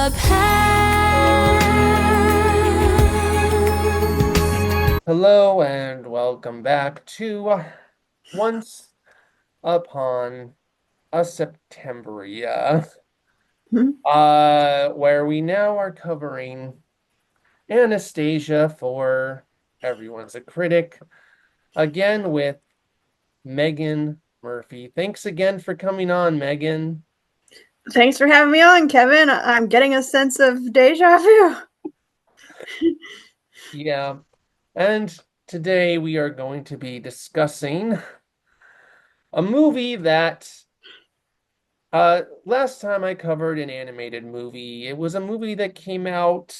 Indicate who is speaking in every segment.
Speaker 1: the past.
Speaker 2: Hello and welcome back to Once Upon a Septemberia, where we now are covering Anastasia for Everyone's a Critic, again with Megan Murphy. Thanks again for coming on, Megan.
Speaker 3: Thanks for having me on, Kevin. I'm getting a sense of deja vu.
Speaker 2: Yeah, and today we are going to be discussing a movie that last time I covered an animated movie, it was a movie that came out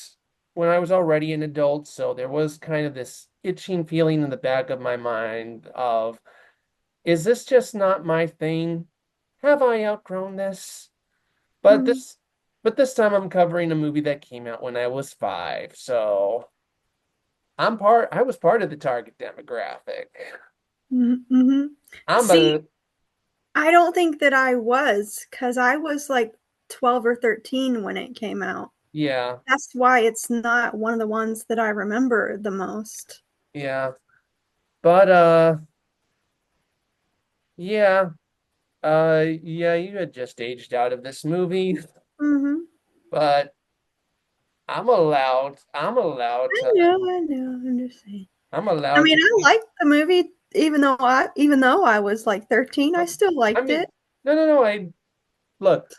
Speaker 2: when I was already an adult, so there was kind of this itching feeling in the back of my mind of, is this just not my thing? Have I outgrown this? But
Speaker 3: Mhm.
Speaker 2: this but this time I'm covering a movie that came out when I was 5, so I was part of the target demographic.
Speaker 3: Mm-hmm.
Speaker 2: I'm
Speaker 3: See,
Speaker 2: a
Speaker 3: I don't think that I was, because I was like 12 or 13 when it came out.
Speaker 2: yeah,
Speaker 3: That's why it's not one of the ones that I remember the most.
Speaker 2: yeah. But yeah. Yeah, you had just aged out of this movie,
Speaker 3: Mm-hmm.
Speaker 2: but I'm allowed
Speaker 3: I
Speaker 2: to,
Speaker 3: know, I know. I'm just saying.
Speaker 2: I'm
Speaker 3: I
Speaker 2: allowed
Speaker 3: mean,
Speaker 2: to
Speaker 3: I
Speaker 2: be,
Speaker 3: liked the movie, even though I was like 13. I still
Speaker 2: I
Speaker 3: liked
Speaker 2: mean,
Speaker 3: it.
Speaker 2: no, no, no, look,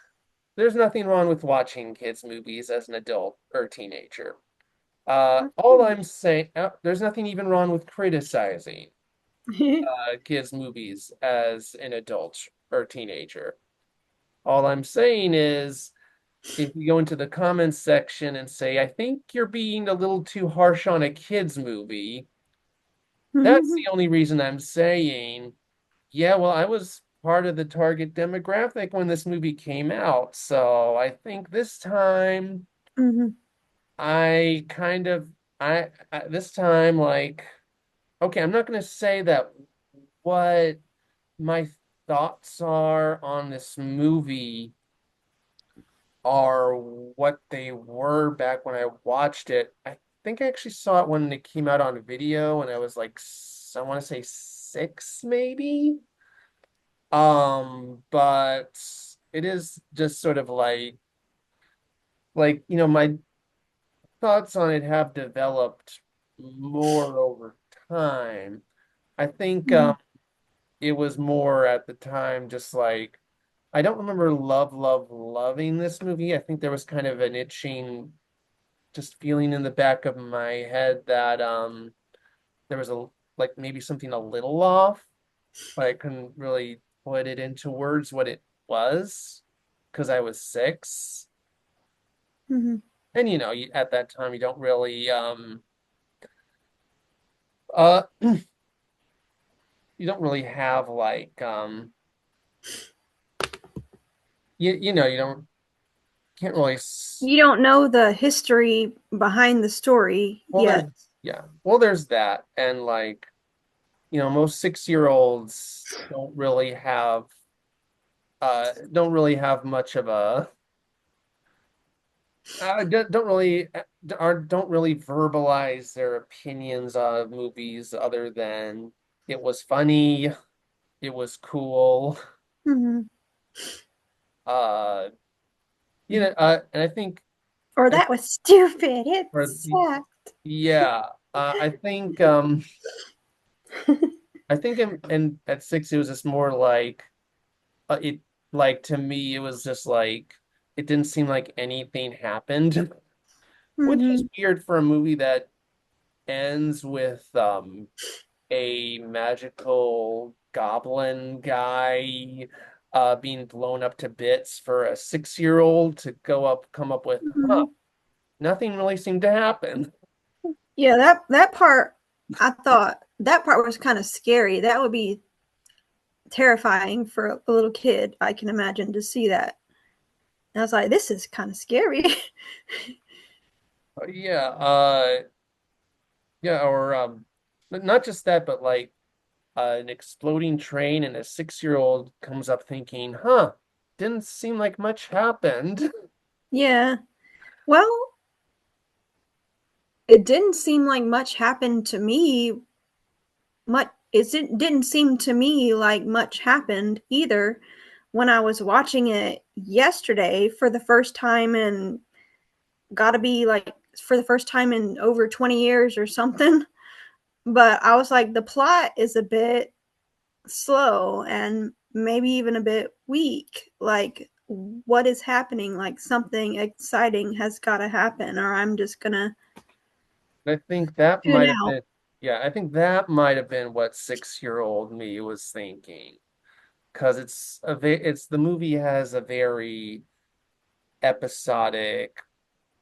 Speaker 2: there's nothing wrong with watching kids' movies as an adult or teenager. All I'm saying, there's nothing even wrong with criticizing, kids' movies as an adult or teenager. All I'm saying is, if you go into the comments section and say, I think you're being a little too harsh on a kids movie, that's the only reason I'm saying, yeah, well, I was part of the target demographic when this movie came out. So I think this time
Speaker 3: Mm-hmm.
Speaker 2: I kind of, this time, like, okay, I'm not going to say that what my thoughts are on this movie are what they were back when I watched it. I think I actually saw it when it came out on video, and I was like, I want to say 6, maybe. But it is just sort of like my thoughts on it have developed more over time. I think
Speaker 3: Mm-hmm.
Speaker 2: it was more at the time just like I don't remember loving this movie. I think there was kind of an itching just feeling in the back of my head that there was a like maybe something a little off, but I couldn't really put it into words what it was because I was 6.
Speaker 3: Mm-hmm.
Speaker 2: And at that time you don't really uh you don't really have like you don't can't really
Speaker 3: You don't know the history behind the story
Speaker 2: well there's
Speaker 3: yet.
Speaker 2: yeah, well there's that, and like most 6-year-olds don't really have much of a don't really don't really verbalize their opinions of movies other than it was funny, it was cool,
Speaker 3: Mhm.
Speaker 2: uh and I think
Speaker 3: Or
Speaker 2: I
Speaker 3: that was stupid. It
Speaker 2: for
Speaker 3: sucked.
Speaker 2: yeah, I think in at 6 it was just more like it like to me it was just like it didn't seem like anything happened, which is
Speaker 3: Mhm.
Speaker 2: weird for a movie that ends with a magical goblin guy being blown up to bits for a 6-year-old to come up with, huh,
Speaker 3: Mhm.
Speaker 2: nothing really seemed to happen.
Speaker 3: Yeah, that part I thought that part was kind of scary. That would be terrifying for a little kid. I can imagine to see that. And I was like, this is kind of scary.
Speaker 2: Yeah, yeah, or but not just that, but like an exploding train and a 6-year-old comes up thinking, huh, didn't seem like much happened.
Speaker 3: Yeah. Well, it didn't seem like much happened to me. Didn't seem to me like much happened either when I was watching it yesterday for the first time in gotta be like for the first time in over 20 years or something. But I was like, the plot is a bit slow and maybe even a bit weak. Like, what is happening? Like, something exciting has got to happen, or I'm just gonna
Speaker 2: I think that
Speaker 3: tune
Speaker 2: might have
Speaker 3: out.
Speaker 2: been, yeah, I think that might have been what 6-year-old me was thinking. Because it's the movie has a very episodic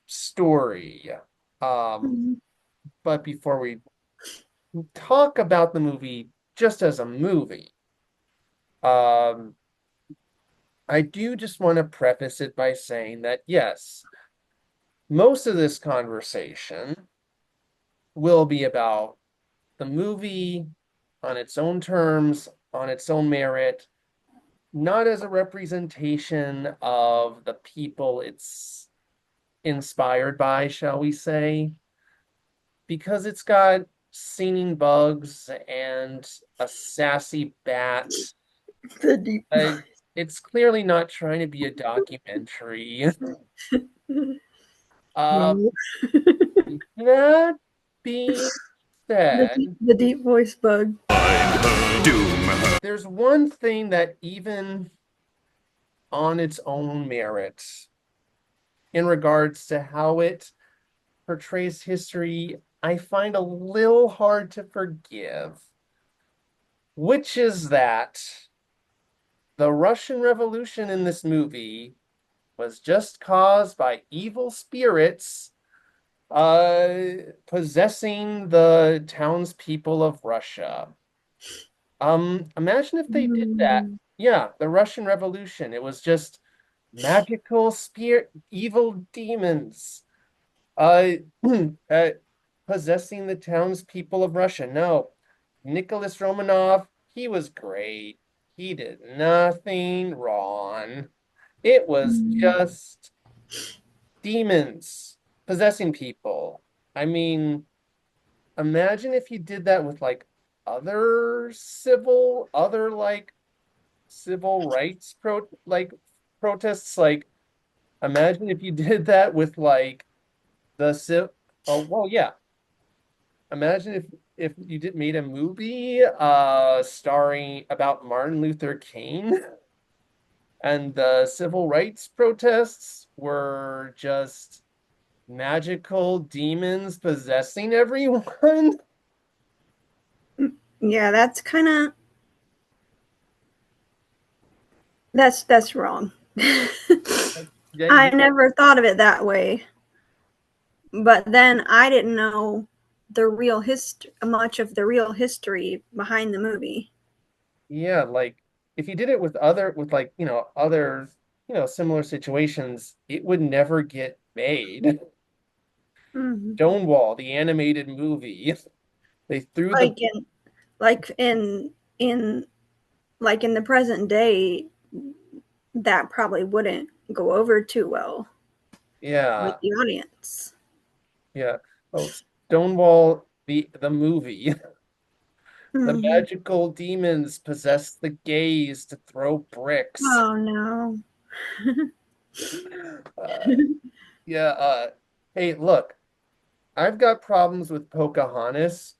Speaker 2: story. Um,
Speaker 3: Mhm.
Speaker 2: but before we talk about the movie just as a movie, um, I do just want to preface it by saying that yes, most of this conversation will be about the movie on its own terms, on its own merit, not as a representation of the people it's inspired by, shall we say, because it's got singing bugs and a sassy bat.
Speaker 3: The deep.
Speaker 2: Uh, it's clearly not trying to be a documentary. Uh,
Speaker 3: No.
Speaker 2: that being said,
Speaker 3: The deep voice bug.
Speaker 2: there's one thing that even on its own merit, in regards to how it portrays history, I find a little hard to forgive, which is that the Russian Revolution in this movie was just caused by evil spirits possessing the townspeople of Russia. Imagine if they did that.
Speaker 3: Mm.
Speaker 2: Yeah, the Russian Revolution. It was just magical spirit, evil demons uh, uh possessing the townspeople of Russia. No, Nicholas Romanov, he was great. He did nothing wrong. It was
Speaker 3: Mm.
Speaker 2: just demons possessing people. I mean, imagine if you did that with like other like civil rights protests. Like, imagine if you did that with like the civ. Oh, well, yeah. Imagine if you did made a movie starring about Martin Luther King and the civil rights protests were just magical demons possessing everyone.
Speaker 3: Yeah, that's kind of that's wrong.
Speaker 2: Yeah,
Speaker 3: I
Speaker 2: you,
Speaker 3: never thought of it that way. But then I didn't know the real much of the real history behind the movie.
Speaker 2: yeah, like if you did it with like, other, similar situations, it would never get made.
Speaker 3: Mhm.
Speaker 2: Stonewall, the animated movie, they threw the,
Speaker 3: Like in like in like in the present day, that probably wouldn't go over too well with
Speaker 2: yeah,
Speaker 3: the audience.
Speaker 2: yeah. Oh, Stonewall, the movie. The
Speaker 3: Hmm.
Speaker 2: magical demons possess the gays to throw bricks.
Speaker 3: Oh no.
Speaker 2: Uh, yeah, hey, look, I've got problems with Pocahontas,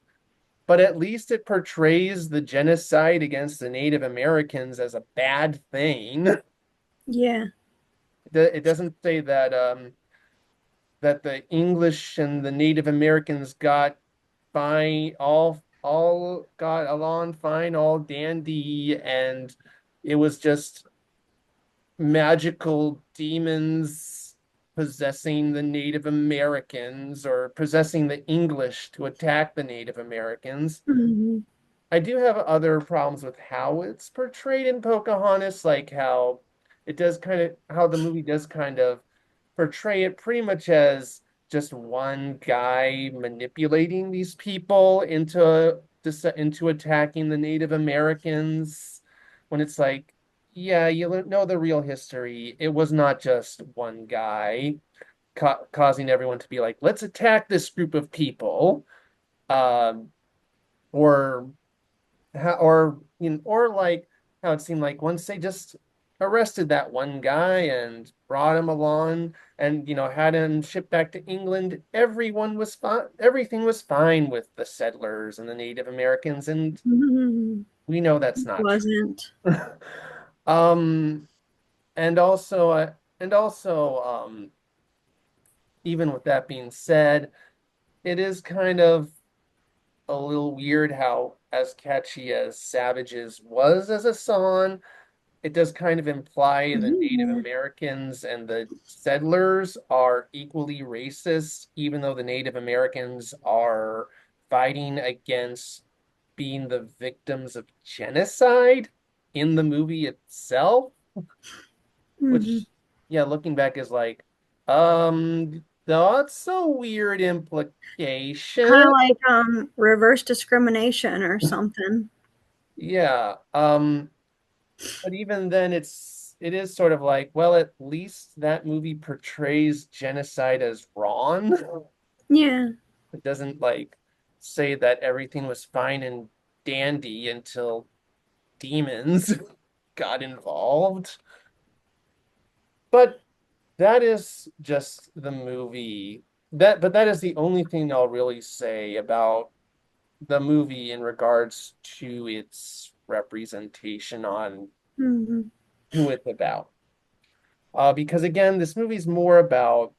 Speaker 2: but at least it portrays the genocide against the Native Americans as a bad thing.
Speaker 3: Yeah.
Speaker 2: It doesn't say that the English and the Native Americans got fine, all got along fine, all dandy, and it was just magical demons possessing the Native Americans or possessing the English to attack the Native Americans.
Speaker 3: Hmm.
Speaker 2: I do have other problems with how it's portrayed in Pocahontas, like how the movie does kind of portray it pretty much as just one guy manipulating these people into attacking the Native Americans, when it's like, yeah, you know the real history. It was not just one guy. causing everyone to be like, let's attack this group of people, um, or or or like how it seemed like once they just arrested that one guy and brought him along and had him shipped back to England, everyone was fine. Everything was fine with the settlers and the Native Americans, and
Speaker 3: Mhm.
Speaker 2: we know that's not
Speaker 3: Wasn't.
Speaker 2: true. Um, and also, even with that being said, it is kind of a little weird how, as catchy as Savages was as a song, it does kind of imply the Native
Speaker 3: Yeah.
Speaker 2: Americans and the settlers are equally racist, even though the Native Americans are fighting against being the victims of genocide in the movie itself,
Speaker 3: Hmm.
Speaker 2: which, yeah, looking back is like, that's a weird
Speaker 3: Kind
Speaker 2: implication.
Speaker 3: of like reverse discrimination or something.
Speaker 2: Yeah. But even then, it is sort of like, well, at least that movie portrays genocide as wrong.
Speaker 3: Yeah.
Speaker 2: It doesn't like say that everything was fine and dandy until demons got involved. But that is just the movie. But that is the only thing I'll really say about the movie in regards to its representation on
Speaker 3: Hmm.
Speaker 2: who it's about. Because again, this movie's more about,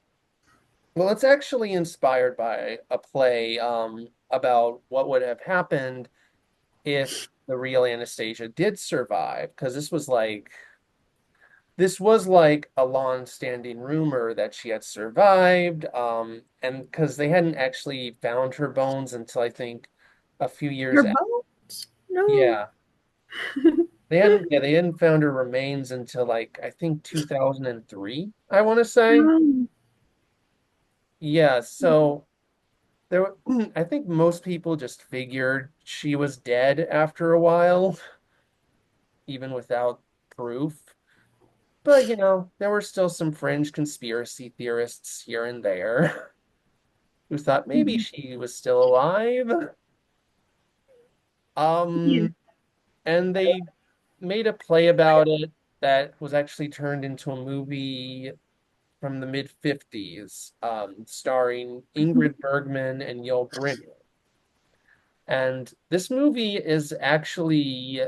Speaker 2: well, it's actually inspired by a play about what would have happened if the real Anastasia did survive. Because this was like a long-standing rumor that she had survived, and because they hadn't actually found her bones until I think a few years
Speaker 3: Her
Speaker 2: after.
Speaker 3: bones? No.
Speaker 2: Yeah, they hadn't found her remains until like I think 2003, I want to say.
Speaker 3: No.
Speaker 2: Yeah, so I think most people just figured she was dead after a while, even without proof. But there were still some fringe conspiracy theorists here and there who thought maybe
Speaker 3: Mhm.
Speaker 2: she was still alive.
Speaker 3: Yeah.
Speaker 2: Um, and they made a play about it that was actually turned into a movie from the mid 50s, starring Ingrid Bergman and Yul Brynner. And this movie is actually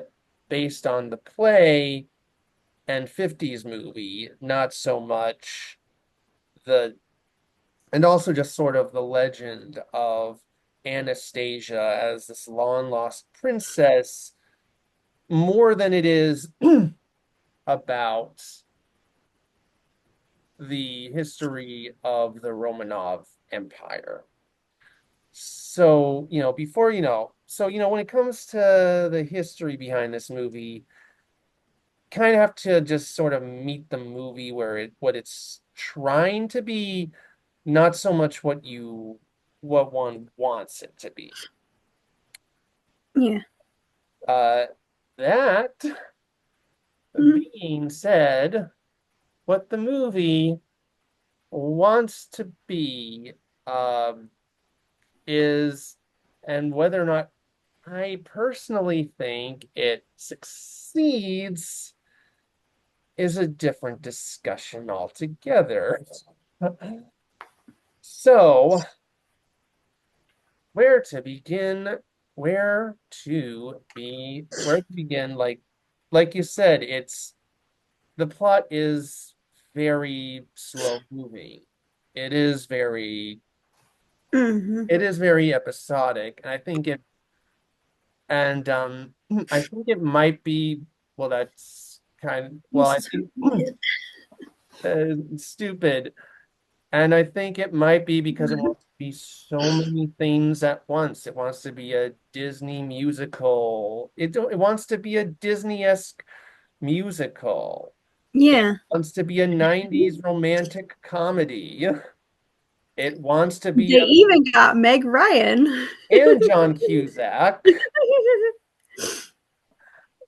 Speaker 2: based on the play and 50s movie, not so much the, and also just sort of the legend of Anastasia as this long lost princess, more than it is about the history of the Romanov Empire. So, when it comes to the history behind this movie, kind of have to just sort of meet the movie where what it's trying to be, not so much what one wants it to be.
Speaker 3: Yeah.
Speaker 2: Uh, that
Speaker 3: Mhm.
Speaker 2: being said, what the movie wants to be, um, is, and whether or not I personally think it succeeds, is a different discussion altogether. So, where to begin? Where to begin? Like you said, the plot is very slow moving. It is very,
Speaker 3: Hmm.
Speaker 2: it is very episodic, and and I think it might be, well, that's
Speaker 3: You
Speaker 2: I think
Speaker 3: stupid.
Speaker 2: stupid. And I think it might be because it wants to be so many things at once. It wants to be a Disney musical. It wants to be a Disney-esque musical. It
Speaker 3: Yeah.
Speaker 2: wants to be a 90s romantic comedy. It wants to be
Speaker 3: They even got Meg Ryan.
Speaker 2: and John Cusack.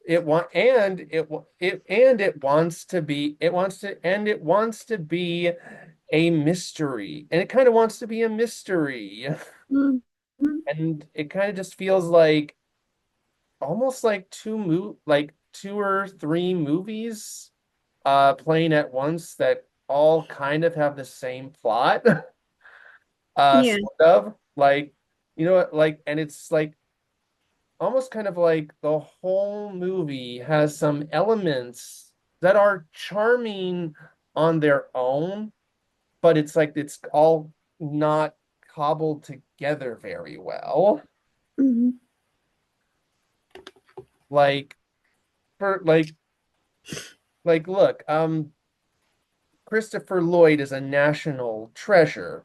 Speaker 2: It wants to be a mystery, and it kind of wants to be a mystery.
Speaker 3: Mhm.
Speaker 2: And it kind of just feels like almost like like two or three movies playing at once that all kind of have the same plot.
Speaker 3: Yeah.
Speaker 2: Sort of like, you know what, like, and it's like almost kind of like the whole movie has some elements that are charming on their own, but it's like it's all not cobbled together very well.
Speaker 3: Mhm.
Speaker 2: Like for look, Christopher Lloyd is a national treasure.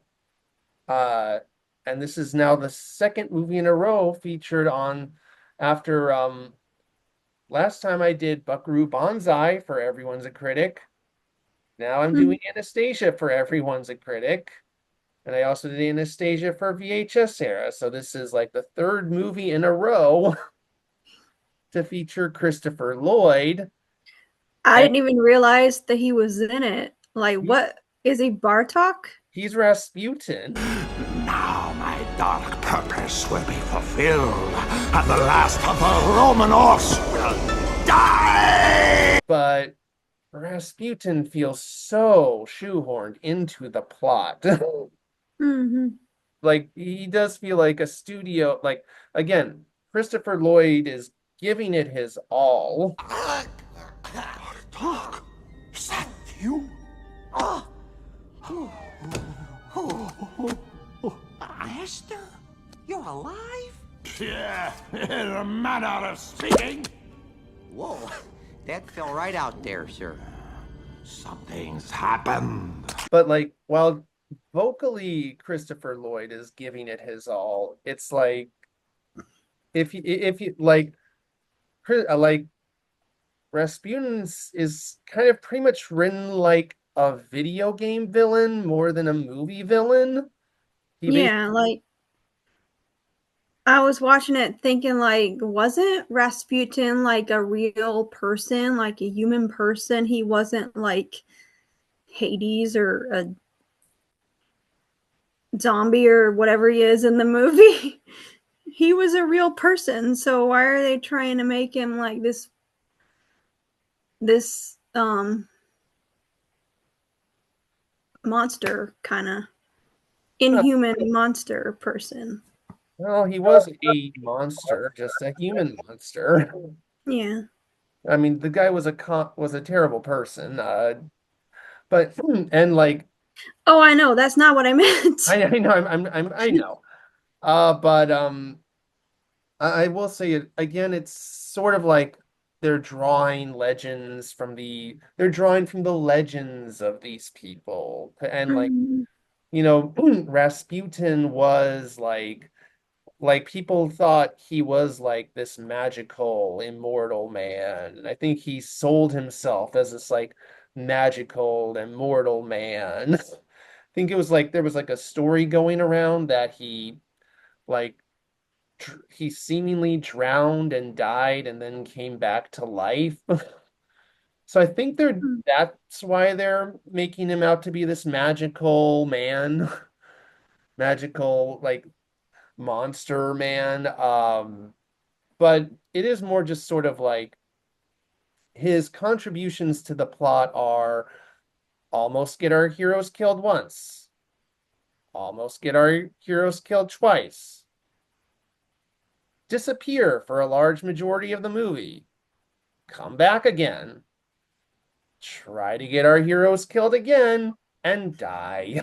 Speaker 2: Uh, and this is now the second movie in a row featured on after last time I did Buckaroo Banzai for Everyone's a Critic. Now I'm
Speaker 3: Mhm.
Speaker 2: doing Anastasia for Everyone's a Critic. And I also did Anastasia for VHS era. So this is like the third movie in a row to feature Christopher Lloyd.
Speaker 3: I
Speaker 2: And
Speaker 3: didn't even realize that he was in it. Like,
Speaker 2: he,
Speaker 3: what is he, Bartok?
Speaker 2: he's Rasputin.
Speaker 1: Now my dark purpose will be fulfilled, and the last of the Roman horse will die!
Speaker 2: But Rasputin feels so shoehorned into the plot.
Speaker 3: Hmm.
Speaker 2: Like he does feel like a studio, like again, Christopher Lloyd is giving it his all.
Speaker 1: Doc, is that you?
Speaker 4: Esther, you're alive?
Speaker 1: Yeah, the manner of speaking.
Speaker 4: Whoa, that fell right out there, sir.
Speaker 1: Something's happened.
Speaker 2: But like while vocally Christopher Lloyd is giving it his all, it's like if you like Rasputin's is kind of pretty much written like a video game villain more than a movie villain. He basically
Speaker 3: Yeah, like I was watching it thinking like, wasn't Rasputin like a real person, like a human person? He wasn't like Hades or a zombie or whatever he is in the movie. He was a real person, so why are they trying to make him like this monster kind of inhuman monster person?
Speaker 2: well, he was a monster, just a human monster.
Speaker 3: Yeah.
Speaker 2: I mean, the guy was a terrible person. But and like
Speaker 3: Oh, I know. That's not what I meant.
Speaker 2: I know I know. But I will say it again. It's sort of like they're drawing from the legends of these people, and like
Speaker 3: Mhm.
Speaker 2: Rasputin was like people thought he was like this magical immortal man. And I think he sold himself as this like magical immortal man. I think it was like there was like a story going around that like he seemingly drowned and died and then came back to life. So I think that's why they're making him out to be this magical man, magical like monster man. But it is more just sort of like his contributions to the plot are almost get our heroes killed once, almost get our heroes killed twice, disappear for a large majority of the movie, come back again, try to get our heroes killed again, and die.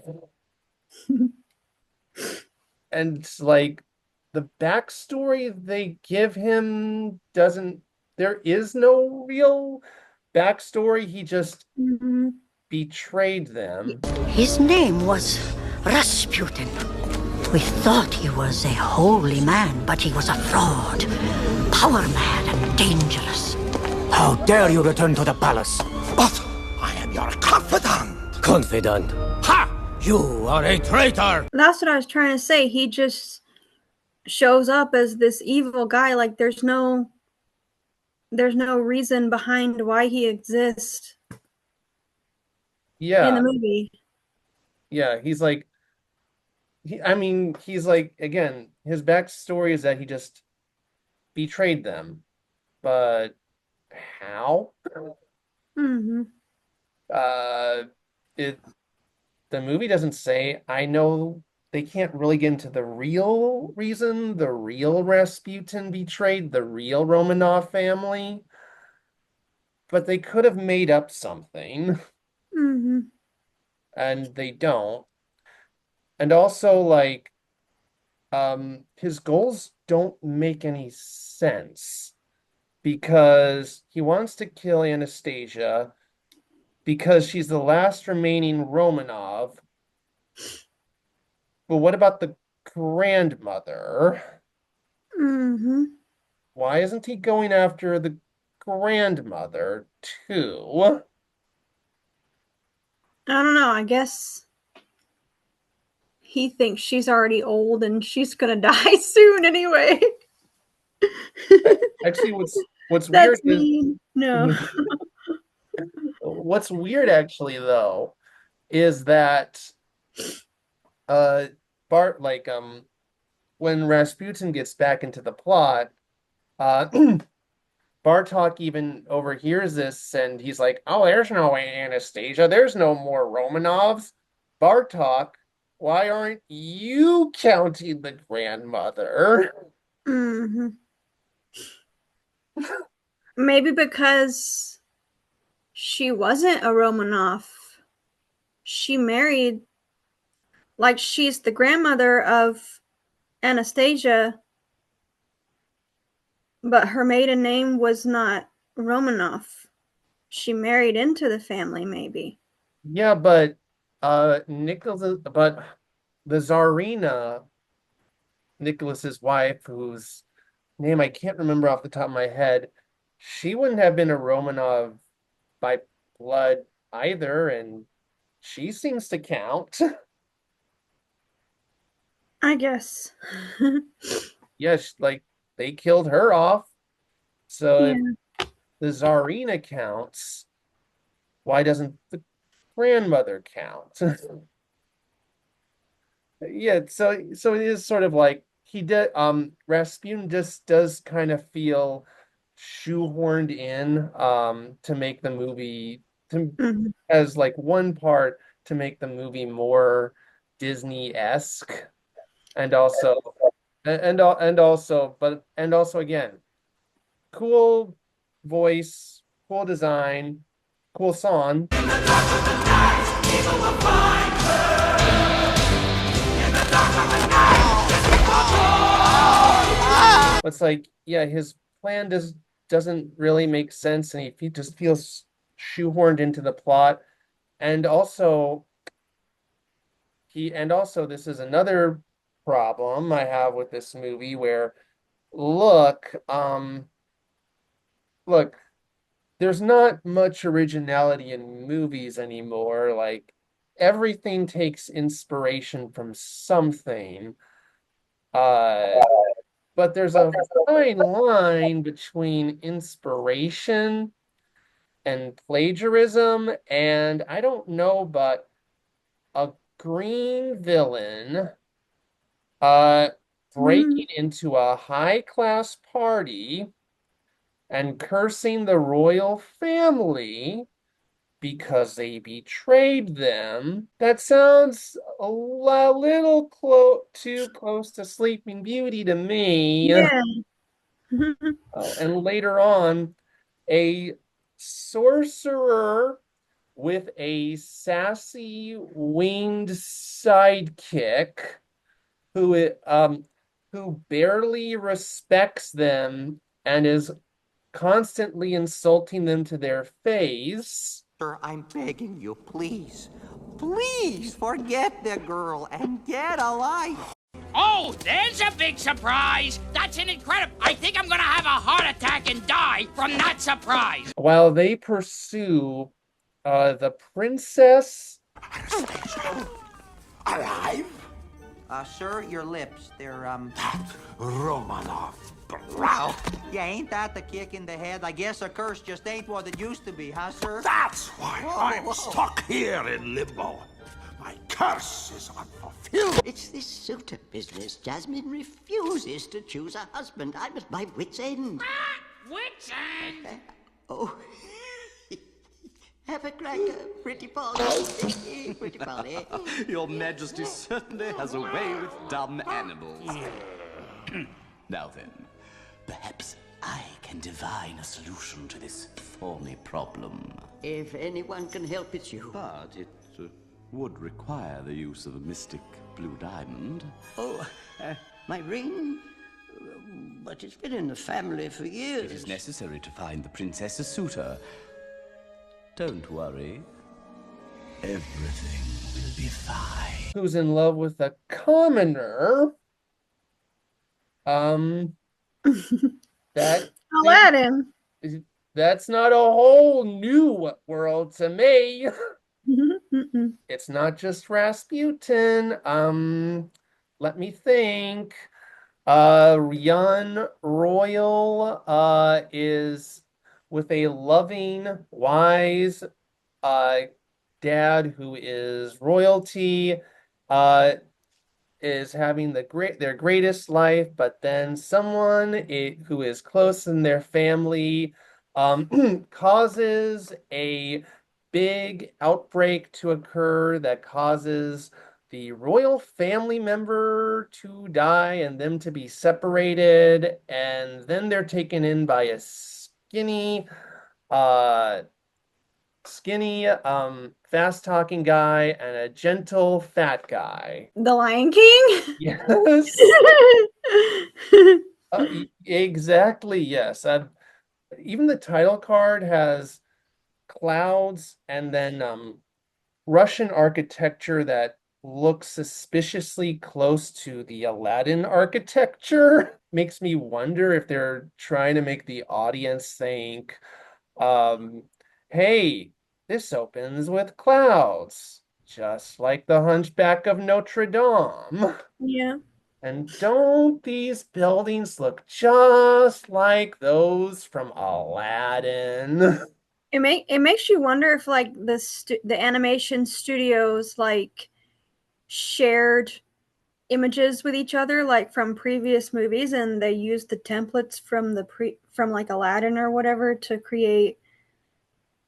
Speaker 2: And like the backstory they give him doesn't, there is no real backstory. He just
Speaker 3: Mhm.
Speaker 2: betrayed them.
Speaker 5: His name was Rasputin. We thought he was a holy man, but he was a fraud. Power mad and dangerous.
Speaker 6: How dare you return to the palace?
Speaker 1: But I am your confidant.
Speaker 6: Confident.
Speaker 1: Ha!
Speaker 6: You are a traitor!
Speaker 3: That's what I was trying to say. He just shows up as this evil guy. Like there's no reason behind why he exists in the
Speaker 2: Yeah,
Speaker 3: movie.
Speaker 2: Yeah, he's like, he's like, again, his backstory is that he just betrayed them. But how?
Speaker 3: Mm-hmm.
Speaker 2: Uh, it the movie doesn't say. I know they can't really get into the real reason the real Rasputin betrayed the real Romanov family, but they could have made up something,
Speaker 3: Mm-hmm.
Speaker 2: and they don't. And also, like, his goals don't make any sense because he wants to kill Anastasia because she's the last remaining Romanov. But what about the grandmother?
Speaker 3: Mm-hmm.
Speaker 2: Why isn't he going after the grandmother too?
Speaker 3: I don't know. I guess he thinks she's already old and she's gonna die soon anyway.
Speaker 2: Actually, what's weird
Speaker 3: That's
Speaker 2: is
Speaker 3: mean. No.
Speaker 2: what's weird actually though is that uh Bart like when Rasputin gets back into the plot, uh Bartok even overhears this and he's like, "Oh, there's no Anastasia. There's no more Romanovs. Bartok, why aren't you counting the grandmother?"
Speaker 3: Mm-hmm. Maybe because she wasn't a Romanov. She married, like, she's the grandmother of Anastasia, but her maiden name was not Romanov. She married into the family, maybe.
Speaker 2: Yeah, but but the Tsarina, Nicholas's wife, whose name I can't remember off the top of my head, she wouldn't have been a Romanov by blood either, and she seems to count.
Speaker 3: I guess.
Speaker 2: Yes, like they killed her off. So if
Speaker 3: Yeah.
Speaker 2: the Tsarina counts, why doesn't the grandmother count? Yeah, so it is sort of like he did Rasputin just does kind of feel shoehorned in to make the movie to
Speaker 3: Mm-hmm.
Speaker 2: as like one part to make the movie more Disney-esque and also and also again cool voice, cool design, cool song. It's like, yeah, his plan doesn't really make sense, and he just feels shoehorned into the plot. And also, this is another problem I have with this movie where look, look, there's not much originality in movies anymore. Like everything takes inspiration from something. Uh, but there's a fine line between inspiration and plagiarism, and I don't know, but a green villain uh breaking into a high-class party and cursing the royal family because they betrayed them. That sounds a little too close to Sleeping Beauty to me.
Speaker 3: Yeah.
Speaker 2: Oh, and later on, a sorcerer with a sassy winged sidekick who barely respects them and is constantly insulting them to their face.
Speaker 4: Sir, I'm begging you, please. Please forget the girl and get a life.
Speaker 7: Oh, there's a big surprise! That's an incredible... I think I'm gonna have a heart attack and die from that surprise!
Speaker 2: While they pursue the princess.
Speaker 1: Anastasia? Alive?
Speaker 4: Sir, your lips, they're,
Speaker 1: That Romanov brat.
Speaker 4: Yeah, ain't that the kick in the head? I guess a curse just ain't what it used to be, huh, sir?
Speaker 1: That's why
Speaker 4: Whoa,
Speaker 1: I'm
Speaker 4: whoa.
Speaker 1: stuck here in limbo. My curse is unfulfilled.
Speaker 8: It's this suitor business. Jasmine refuses to choose a husband. I'm at my wit's end.
Speaker 7: Wit's end?
Speaker 8: Oh. Have a cracker, pretty Polly. Pretty Polly.
Speaker 9: Your Majesty certainly has a way with dumb animals. Now then, perhaps I can divine a solution to this thorny problem.
Speaker 8: If anyone can help, it's you.
Speaker 9: But it would require the use of a mystic blue diamond.
Speaker 8: Oh, my ring? But it's been in the family for years.
Speaker 9: It is necessary to find the princess a suitor. Don't worry. Everything will be fine.
Speaker 2: Who's in love with a commoner. That
Speaker 3: Aladdin.
Speaker 2: that's not a whole new world to me. It's not just Rasputin. Let me think. Young Royal is with a loving, wise dad who is royalty, is having their greatest life, but then someone who is close in their family causes a big outbreak to occur that causes the royal family member to die and them to be separated, and then they're taken in by a skinny, fast-talking guy and a gentle fat guy.
Speaker 3: The Lion King?
Speaker 2: Yes. Exactly, yes. Even the title card has clouds and then Russian architecture that looks suspiciously close to the Aladdin architecture. Makes me wonder if they're trying to make the audience think, hey, this opens with clouds, just like the Hunchback of Notre Dame.
Speaker 3: Yeah.
Speaker 2: And don't these buildings look just like those from Aladdin?
Speaker 3: It makes you wonder if like the animation studios like shared images with each other like from previous movies, and they used the templates from from like Aladdin or whatever to create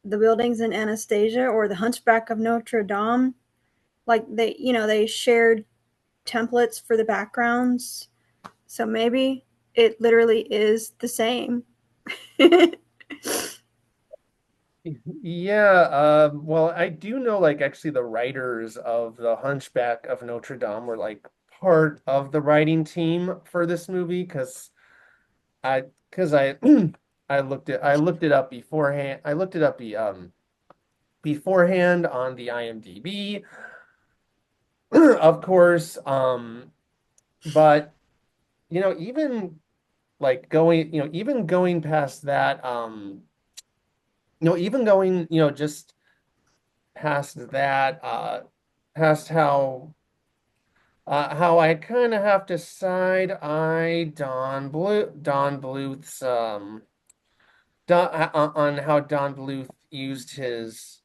Speaker 3: the buildings in Anastasia or the Hunchback of Notre Dame. Like they shared templates for the backgrounds, so maybe it literally is the same.
Speaker 2: Yeah, well, I do know like actually the writers of the Hunchback of Notre Dame were like part of the writing team for this movie because I I looked it up beforehand. I looked it up beforehand on the IMDb. Of course, but even like even going past that, even going, just past that, past how I kind of have to side eye Don Bluth's on how Don Bluth used his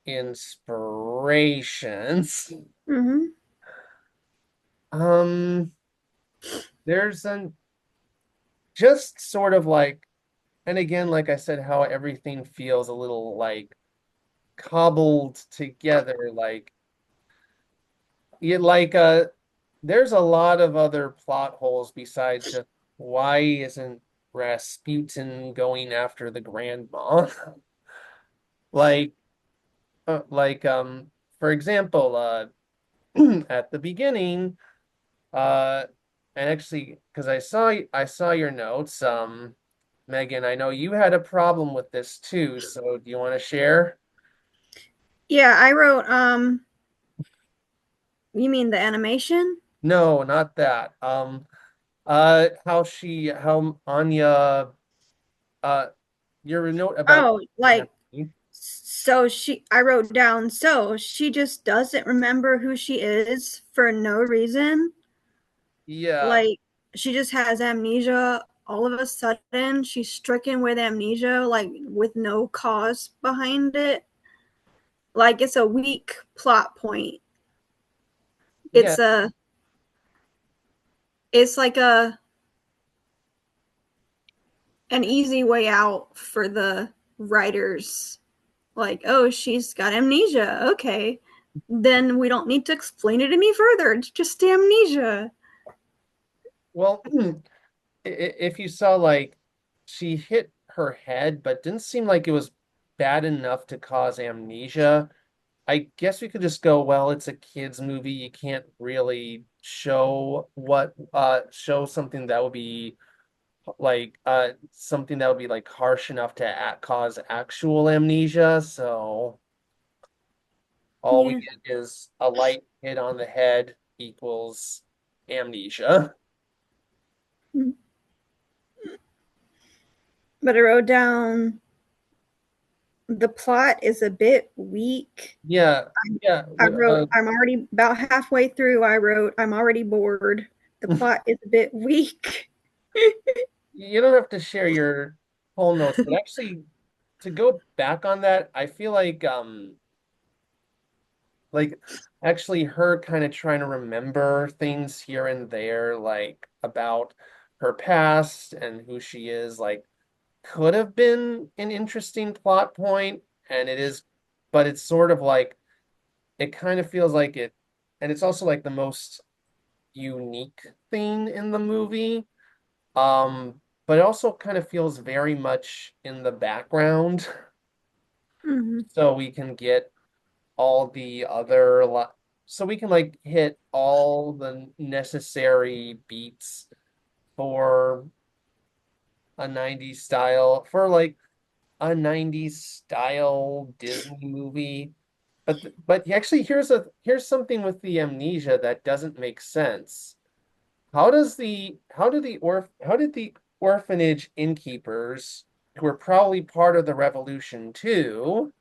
Speaker 2: inspirations.
Speaker 3: Mm-hmm.
Speaker 2: There's just sort of like, and again, like I said, how everything feels a little like cobbled together, like there's a lot of other plot holes besides just why isn't Rasputin going after the grandma? like for example, at the beginning, and actually because I saw your notes, Megan, I know you had a problem with this too, so do you want to share?
Speaker 3: Yeah, I wrote you mean the animation?
Speaker 2: No, not that. How Anya, your note about
Speaker 3: Oh, like I wrote down, so she just doesn't remember who she is for no reason.
Speaker 2: Yeah.
Speaker 3: Like she just has amnesia all of a sudden. She's stricken with amnesia, like with no cause behind it. Like it's a weak plot point. It's a it's like an easy way out for the writers. Like, oh, she's got amnesia. Okay. Then we don't need to explain it any further. It's just amnesia.
Speaker 2: Well, if you saw like she hit her head, but didn't seem like it was bad enough to cause amnesia. I guess we could just go, well, it's a kids movie. You can't really show something that would be something that would be like harsh enough to cause actual amnesia. So all we
Speaker 3: Yeah.
Speaker 2: get is a light hit on the head equals amnesia.
Speaker 3: But I wrote down the plot is a bit weak.
Speaker 2: Yeah, yeah.
Speaker 3: I wrote, I'm already about halfway through. I wrote, I'm already bored. The plot is a bit weak.
Speaker 2: You don't have to share your whole notes, but actually to go back on that, I feel like actually her kind of trying to remember things here and there, like about her past and who she is, like could have been an interesting plot point, and it is, but it's sort of like it kind of feels like it, and it's also like the most unique thing in the movie. But it also kind of feels very much in the background,
Speaker 3: Mm-hmm.
Speaker 2: so we can get all the other so we can like hit all the necessary beats for a 90s style for like a 90s style Disney movie. But actually here's something with the amnesia that doesn't make sense. How did the orphanage innkeepers, who were probably part of the revolution too,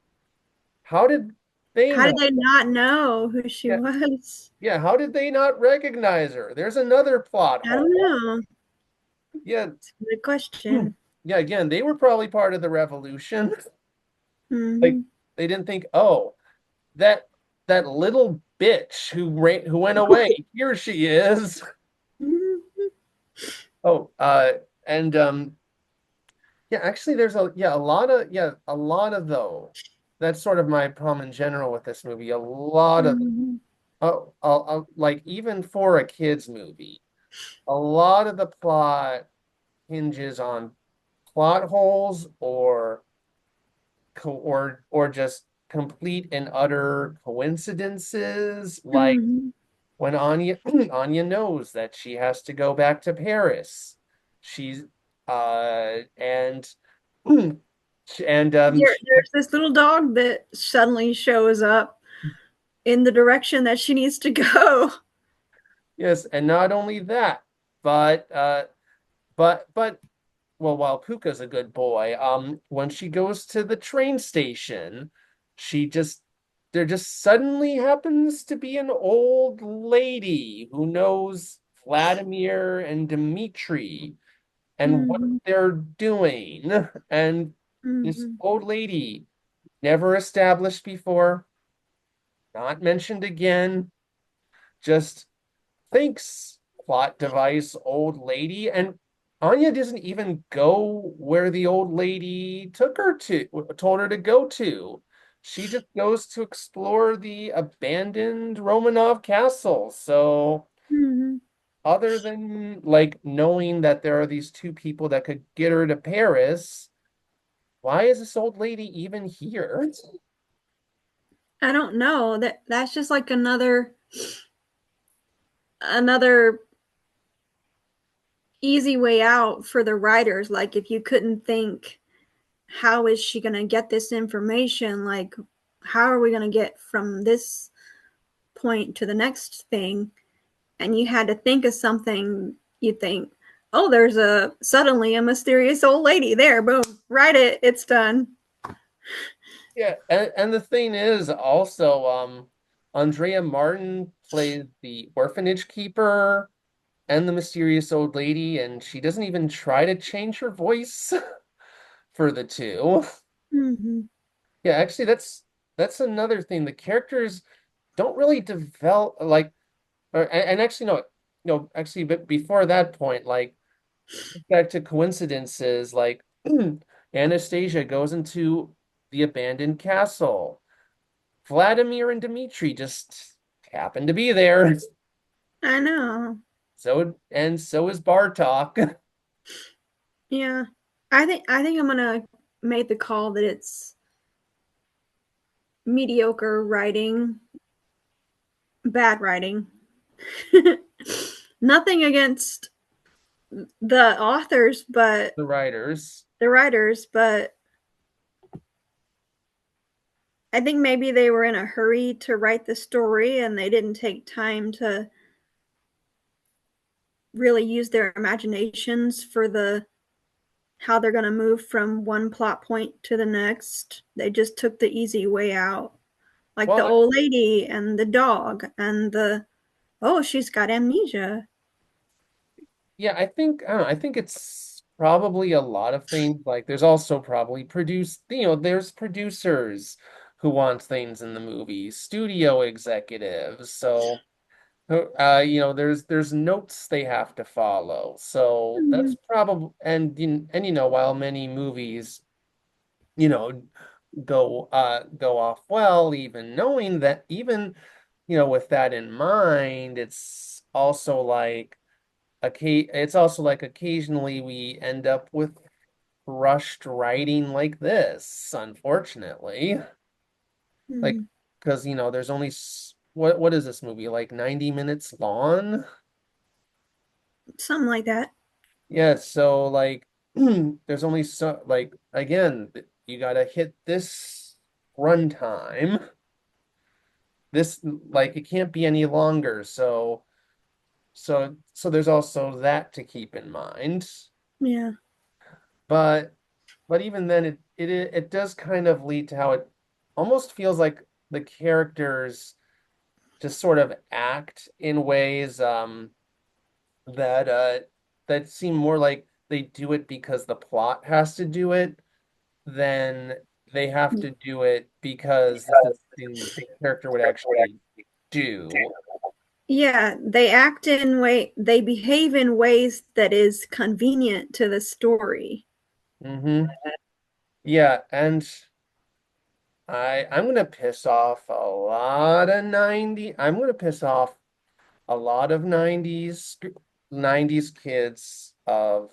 Speaker 2: how did they
Speaker 3: How did
Speaker 2: know?
Speaker 3: they not know who she
Speaker 2: Yeah,
Speaker 3: was?
Speaker 2: yeah, how did they not recognize her? There's another plot
Speaker 3: I don't
Speaker 2: hole.
Speaker 3: know.
Speaker 2: Yeah,
Speaker 3: It's a good question.
Speaker 2: yeah, again, they were probably part of the revolution. Like
Speaker 3: Mm-hmm.
Speaker 2: they didn't think, oh, that that little bitch who went away, here she is.
Speaker 3: Mm-hmm.
Speaker 2: Oh, and yeah, actually there's a lot of though. That's sort of my problem in general with this movie. A lot of
Speaker 3: Mm-hmm.
Speaker 2: like even for a kids movie, a lot of the plot hinges on plot holes or just complete and utter coincidences, like
Speaker 3: Mm-hmm.
Speaker 2: when Anya Anya knows that she has to go back to Paris. She's and
Speaker 3: There's this little dog that suddenly shows up in the direction that she needs to go.
Speaker 2: yes, and not only that, but but well, while Puka's a good boy, when she goes to the train station, she just there just suddenly happens to be an old lady who knows Vladimir and Dmitri and what
Speaker 3: Mm-hmm.
Speaker 2: they're doing. And this
Speaker 3: Mm-hmm.
Speaker 2: old lady, never established before, not mentioned again, just thinks plot device old lady. And Anya doesn't even go where the old lady told her to go to. She just goes to explore the abandoned Romanov castle. So
Speaker 3: Mm-hmm.
Speaker 2: other than like knowing that there are these two people that could get her to Paris, why is this old lady even here?
Speaker 3: I don't know. That's just like another easy way out for the writers. Like if you couldn't think, how is she gonna get this information? Like, how are we gonna get from this point to the next thing? And you had to think of something, you think, oh, there's suddenly a mysterious old lady there. Boom, write it. It's done.
Speaker 2: Yeah, and the thing is also, Andrea Martin plays the orphanage keeper and the mysterious old lady, and she doesn't even try to change her voice for the two.
Speaker 3: Mm-hmm.
Speaker 2: Yeah, actually, that's another thing. The characters don't really develop like And actually, no, no, actually, but before that point, like back to coincidences, like Anastasia goes into the abandoned castle. Vladimir and Dmitri just happen to be there.
Speaker 3: I know.
Speaker 2: So is Bartok.
Speaker 3: Yeah. I think I'm gonna make the call that it's mediocre writing, bad writing. Nothing against the authors, but
Speaker 2: The writers.
Speaker 3: the writers, but I think maybe they were in a hurry to write the story and they didn't take time to really use their imaginations for the how they're going to move from one plot point to the next. They just took the easy way out. Like the
Speaker 2: Well,
Speaker 3: old lady and the dog and the oh, she's got amnesia.
Speaker 2: yeah, I don't know, I think it's probably a lot of things. Like there's also probably there's producers who want things in the movie, studio executives. So there's notes they have to follow. So that's
Speaker 3: Mhm.
Speaker 2: probably while many movies, you know, go off well, even with that in mind, it's also like occasionally we end up with rushed writing like this, unfortunately. Like,
Speaker 3: Mm,
Speaker 2: because there's only what is this movie, like 90 minutes long?
Speaker 3: something like that.
Speaker 2: Yeah, so like there's only so like again, you gotta hit this runtime. This like it can't be any longer, so there's also that to keep in mind.
Speaker 3: Yeah.
Speaker 2: But even then it does kind of lead to how it almost feels like the characters just sort of act in ways that that seem more like they do it because the plot has to do it than they have to do it because this is something the character would actually do.
Speaker 3: Yeah, they behave in ways that is convenient to the story.
Speaker 2: Hmm. Yeah, and I'm gonna piss off a lot of 90. I'm gonna piss off a lot of 90s kids of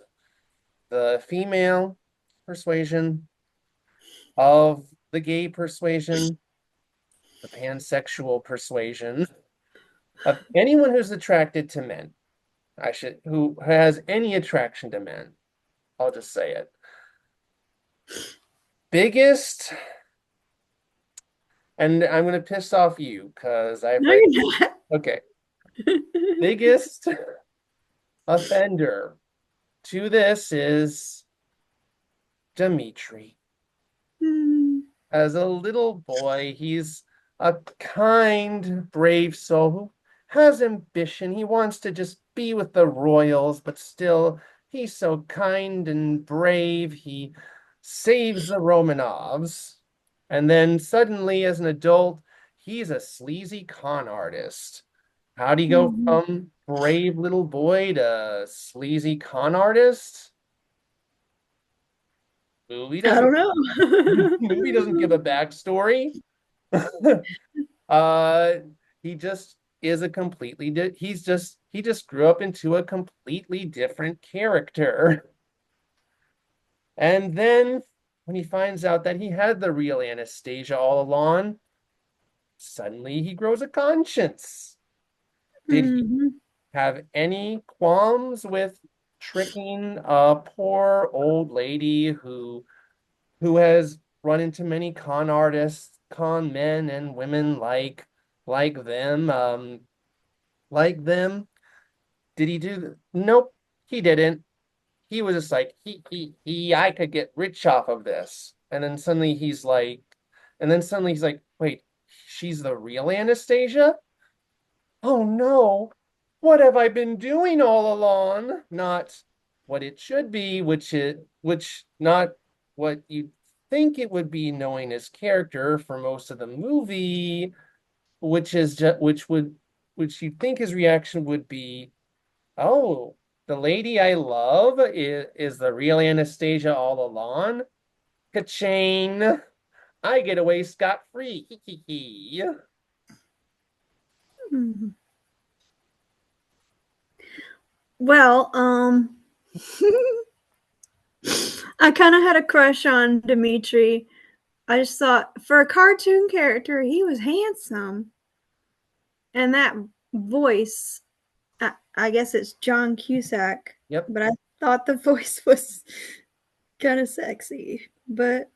Speaker 2: the female persuasion, of the gay persuasion, the pansexual persuasion, of anyone who's attracted to men. Who has any attraction to men. I'll just say it. Biggest, and I'm gonna piss off you because I've
Speaker 3: No,
Speaker 2: read.
Speaker 3: you're not.
Speaker 2: Okay, biggest offender to this is Dimitri.
Speaker 3: Mm,
Speaker 2: As a little boy, he's a kind, brave soul who has ambition. He wants to just be with the royals, but still, he's so kind and brave. He saves the Romanovs. And then suddenly, as an adult, he's a sleazy con artist. How do you go
Speaker 3: mhm.
Speaker 2: from brave little boy to sleazy con artist? Movie
Speaker 3: I
Speaker 2: doesn't
Speaker 3: don't
Speaker 2: movie doesn't
Speaker 3: know.
Speaker 2: give a backstory. Uh, he just is a completely he just grew up into a completely different character. And then when he finds out that he had the real Anastasia all along, suddenly he grows a conscience. Did he
Speaker 3: Mhm.
Speaker 2: have any qualms with tricking a poor old lady who has run into many con artists, con men and women like them, like them. Did he do? Nope, he didn't. He was just like I could get rich off of this. And then suddenly he's like, wait, she's the real Anastasia? Oh no, what have I been doing all along? Not what it should be, which not what you think it would be knowing his character for most of the movie, which is just which would which you'd think his reaction would be, oh, the lady I love is the real Anastasia all along. Ka-ching! I get away scot-free.
Speaker 3: Mhm. Well, I kind of had a crush on Dimitri. I just thought for a cartoon character, he was handsome. And that voice, I guess it's John Cusack.
Speaker 2: Yep.
Speaker 3: But I thought the voice was kind of sexy. But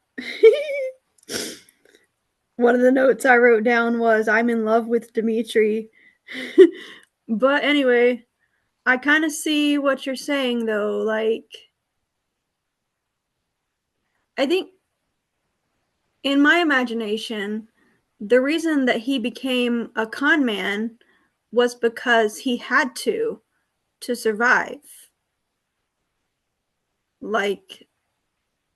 Speaker 3: one of the notes I wrote down was, I'm in love with Dimitri. But anyway, I kind of see what you're saying, though. Like, I think in my imagination, the reason that he became a con man was because he had to survive. Like,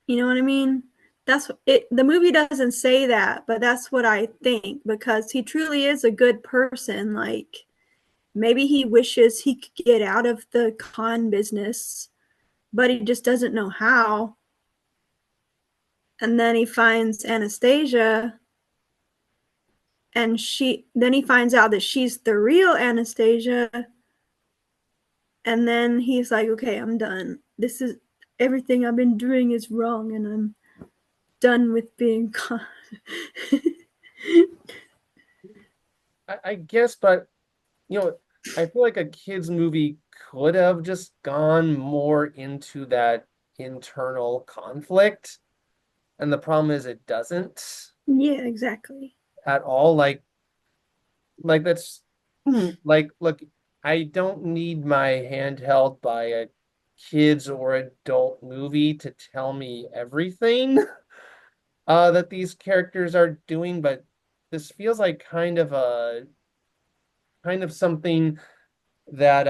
Speaker 3: you know what I mean? That's it. The movie doesn't say that, but that's what I think, because he truly is a good person. Like, maybe he wishes he could get out of the con business, but he just doesn't know how. And then he finds Anastasia, and then he finds out that she's the real Anastasia, and then he's like, okay, I'm done. This is everything I've been doing is wrong, and I'm done with being con.
Speaker 2: I guess, but I feel like a kids movie could have just gone more into that internal conflict, and the problem is it doesn't
Speaker 3: Yeah, exactly.
Speaker 2: at all. Like that's like, look, I don't need my hand held by a kids or adult movie to tell me everything that these characters are doing, but this feels like kind of something that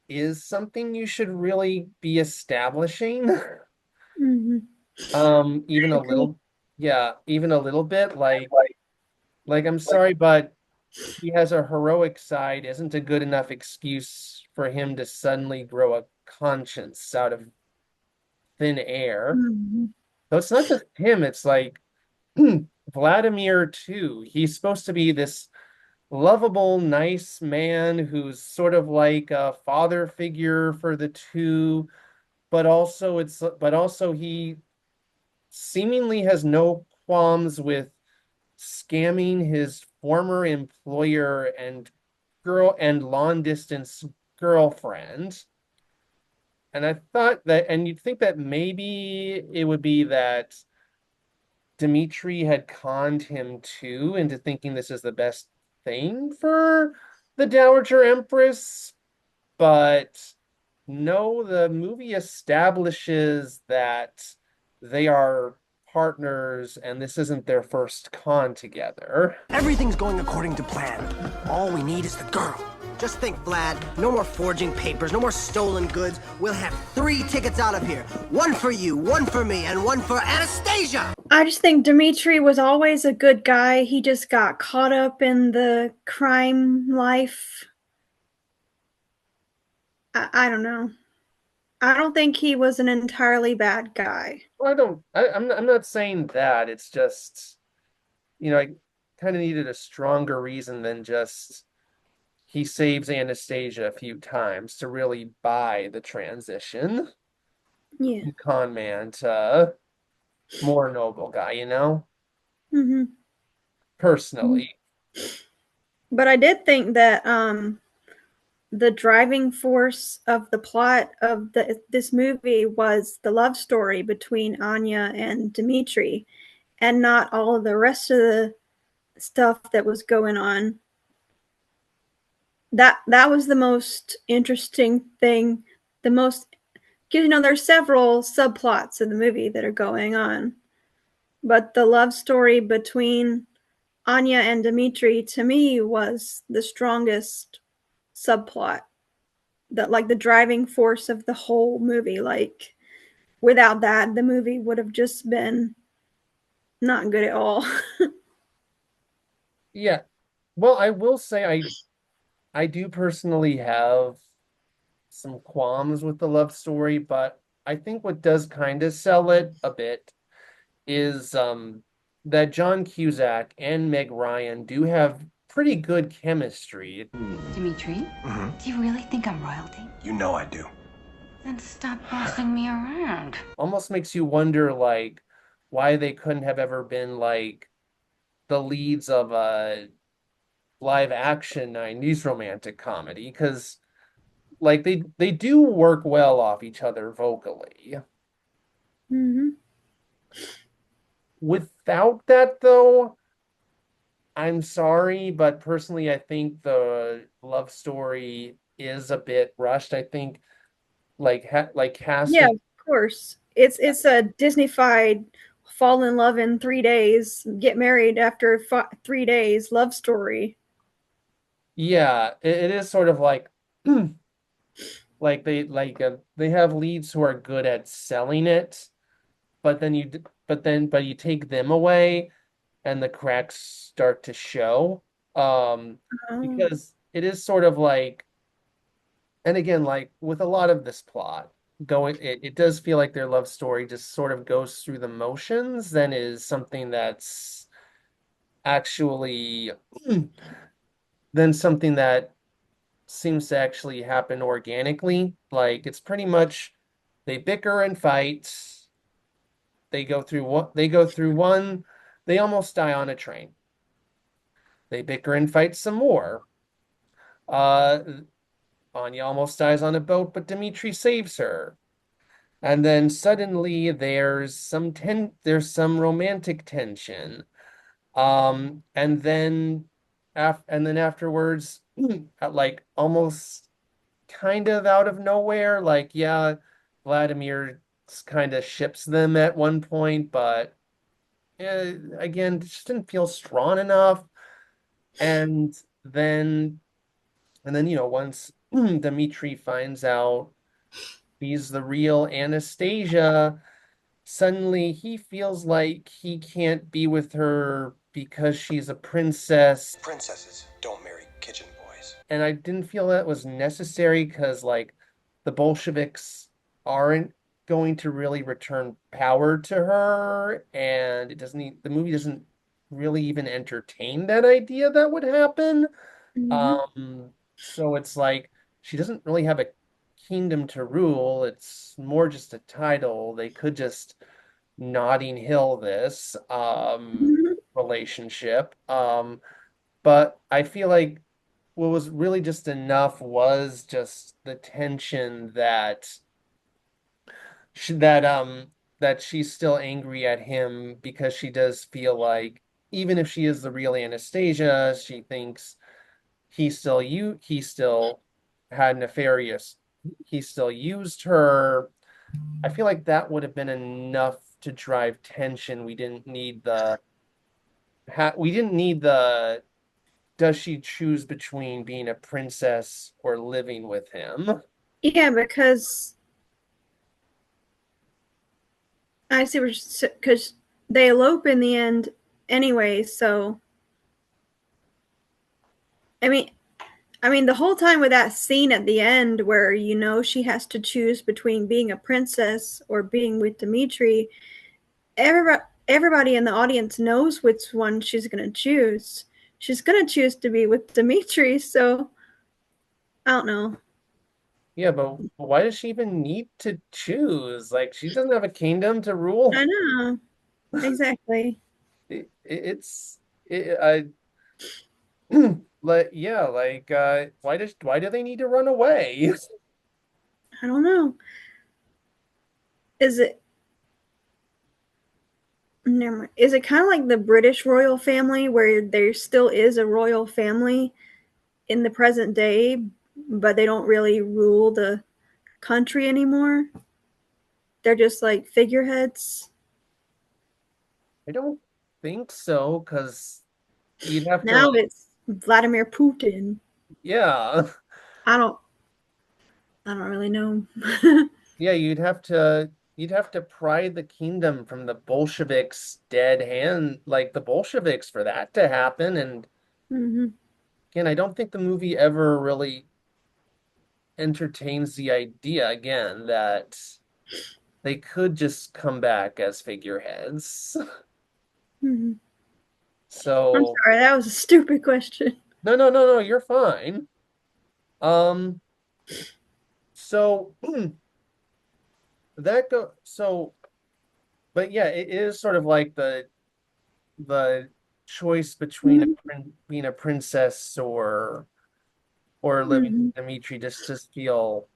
Speaker 2: is something you should really be establishing.
Speaker 3: Mm-hmm.
Speaker 2: Even a little, yeah, even a little bit. Like I'm sorry, but he has a heroic side isn't a good enough excuse for him to suddenly grow a conscience out of thin air.
Speaker 3: Mm-hmm.
Speaker 2: So it's not just him, it's like Vladimir too. He's supposed to be this lovable, nice man who's sort of like a father figure for the two, but also he seemingly has no qualms with scamming his former employer and long distance girlfriend. And I thought that, and you'd think that maybe it would be that Dimitri had conned him too into thinking this is the best thing for the Dowager Empress, but no, the movie establishes that they are partners and this isn't their first con together.
Speaker 10: Everything's going according to plan. All we need is the girl.
Speaker 8: Just think, Vlad. No more forging papers, no more stolen goods. We'll have 3 tickets out of here. 1 for you, 1 for me, and 1 for Anastasia!
Speaker 3: I just think Dimitri was always a good guy. He just got caught up in the crime life. I don't know. I don't think he was an entirely bad guy.
Speaker 2: Well, I'm not saying that. It's just, I kind of needed a stronger reason than just he saves Anastasia a few times to really buy the transition.
Speaker 3: Yeah.
Speaker 2: Con man to more noble guy,
Speaker 3: Mm-hmm.
Speaker 2: personally.
Speaker 3: But I did think that the driving force of the plot of this movie was the love story between Anya and Dimitri, and not all of the rest of the stuff that was going on. That was the most interesting thing. The most, because there's several subplots in the movie that are going on, but the love story between Anya and Dimitri to me was the strongest subplot. That, like, the driving force of the whole movie. Like, without that, the movie would have just been not good at all.
Speaker 2: Yeah. Well, I will say I do personally have some qualms with the love story, but I think what does kind of sell it a bit is that John Cusack and Meg Ryan do have pretty good chemistry.
Speaker 11: Dimitri, do you really think I'm royalty?
Speaker 10: You know I do.
Speaker 11: Then stop bossing me around.
Speaker 2: Almost makes you wonder like why they couldn't have ever been like the leads of a live action 90s romantic comedy because like they do work well off each other vocally.
Speaker 3: Hmm.
Speaker 2: Without that though, I'm sorry, but personally I think the love story is a bit rushed. I think like
Speaker 3: Yeah,
Speaker 2: casting.
Speaker 3: of course. It's a Disney-fied fall in love in 3 days, get married after 3 days love story.
Speaker 2: Yeah, it is sort of like like they have leads who are good at selling it, but then but you take them away and the cracks start to show.
Speaker 3: Oh.
Speaker 2: Because it is sort of like, and again, like with a lot of this plot, it does feel like their love story just sort of goes through the motions than is something that's actually than something that seems to actually happen organically. Like it's pretty much they bicker and fight. They go through one, they almost die on a train. They bicker and fight some more. Uh, Anya almost dies on a boat, but Dimitri saves her. And then suddenly there's some romantic tension. And then afterwards, like almost kind of out of nowhere, like yeah, Vladimir kind of ships them at one point, but again, it just didn't feel strong enough. And then once Dmitri finds out he's the real Anastasia, suddenly he feels like he can't be with her because she's a princess.
Speaker 10: Princesses don't marry kitchen boys.
Speaker 2: And I didn't feel that was necessary because like the Bolsheviks aren't going to really return power to her, and the movie doesn't really even entertain that idea that would happen.
Speaker 3: Hmm.
Speaker 2: So it's like she doesn't really have a kingdom to rule. It's more just a title. They could just Notting Hill this relationship. But I feel like what was really just enough was just the tension she, that that she's still angry at him because she does feel like even if she is the real Anastasia, she thinks he still had nefarious he still used her. I feel like that would have been enough to drive tension. We didn't need the does she choose between being a princess or living with him?
Speaker 3: Yeah, because I see because they elope in the end anyway. So I mean, the whole time with that scene at the end where she has to choose between being a princess or being with Dimitri, everybody in the audience knows which one she's going to choose. She's going to choose to be with Dimitri, so I don't know.
Speaker 2: Yeah, but why does she even need to choose? Like she doesn't have a kingdom to rule.
Speaker 3: I know. Exactly.
Speaker 2: It's I like yeah, like why do they need to run away?
Speaker 3: I don't know. Is it Never mind. Is it kind of like the British royal family where there still is a royal family in the present day, but they don't really rule the country anymore? They're just like figureheads.
Speaker 2: I don't think so, because you'd have to
Speaker 3: Now
Speaker 2: like
Speaker 3: it's Vladimir Putin.
Speaker 2: yeah.
Speaker 3: I don't I don't really know.
Speaker 2: Yeah, you'd have to pry the kingdom from the Bolsheviks' dead hand, like the Bolsheviks for that to happen. And
Speaker 3: Hmm.
Speaker 2: again, I don't think the movie ever really entertains the idea again that they could just come back as figureheads.
Speaker 3: Mhm. I'm
Speaker 2: So
Speaker 3: sorry, that was a stupid question.
Speaker 2: no, you're fine. Um, so but yeah, it is sort of like the choice between being a princess or living
Speaker 3: Mhm.
Speaker 2: with Dimitri just feel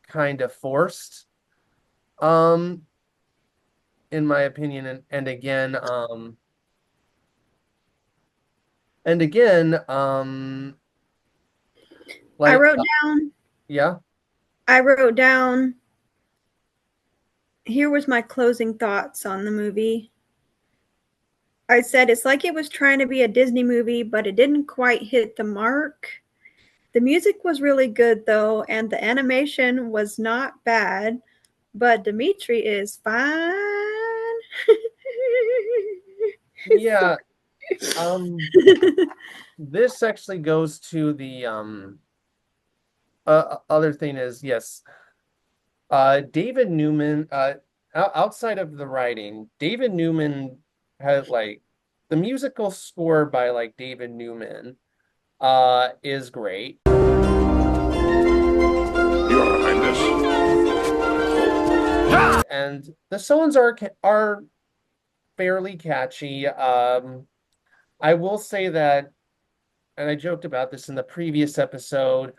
Speaker 2: kind of forced. Um, in my opinion, and again,
Speaker 3: I
Speaker 2: like
Speaker 3: wrote down,
Speaker 2: yeah,
Speaker 3: I wrote down, here was my closing thoughts on the movie. I said it's like it was trying to be a Disney movie, but it didn't quite hit the mark. The music was really good though, and the animation was not bad, but Dimitri is fine.
Speaker 2: yeah. This actually goes to the other thing is yes, David Newman. Outside of the writing, David Newman had like the musical score by like David Newman is great.
Speaker 1: Your Highness.
Speaker 2: And the songs are fairly catchy. I will say that, and I joked about this in the previous episode.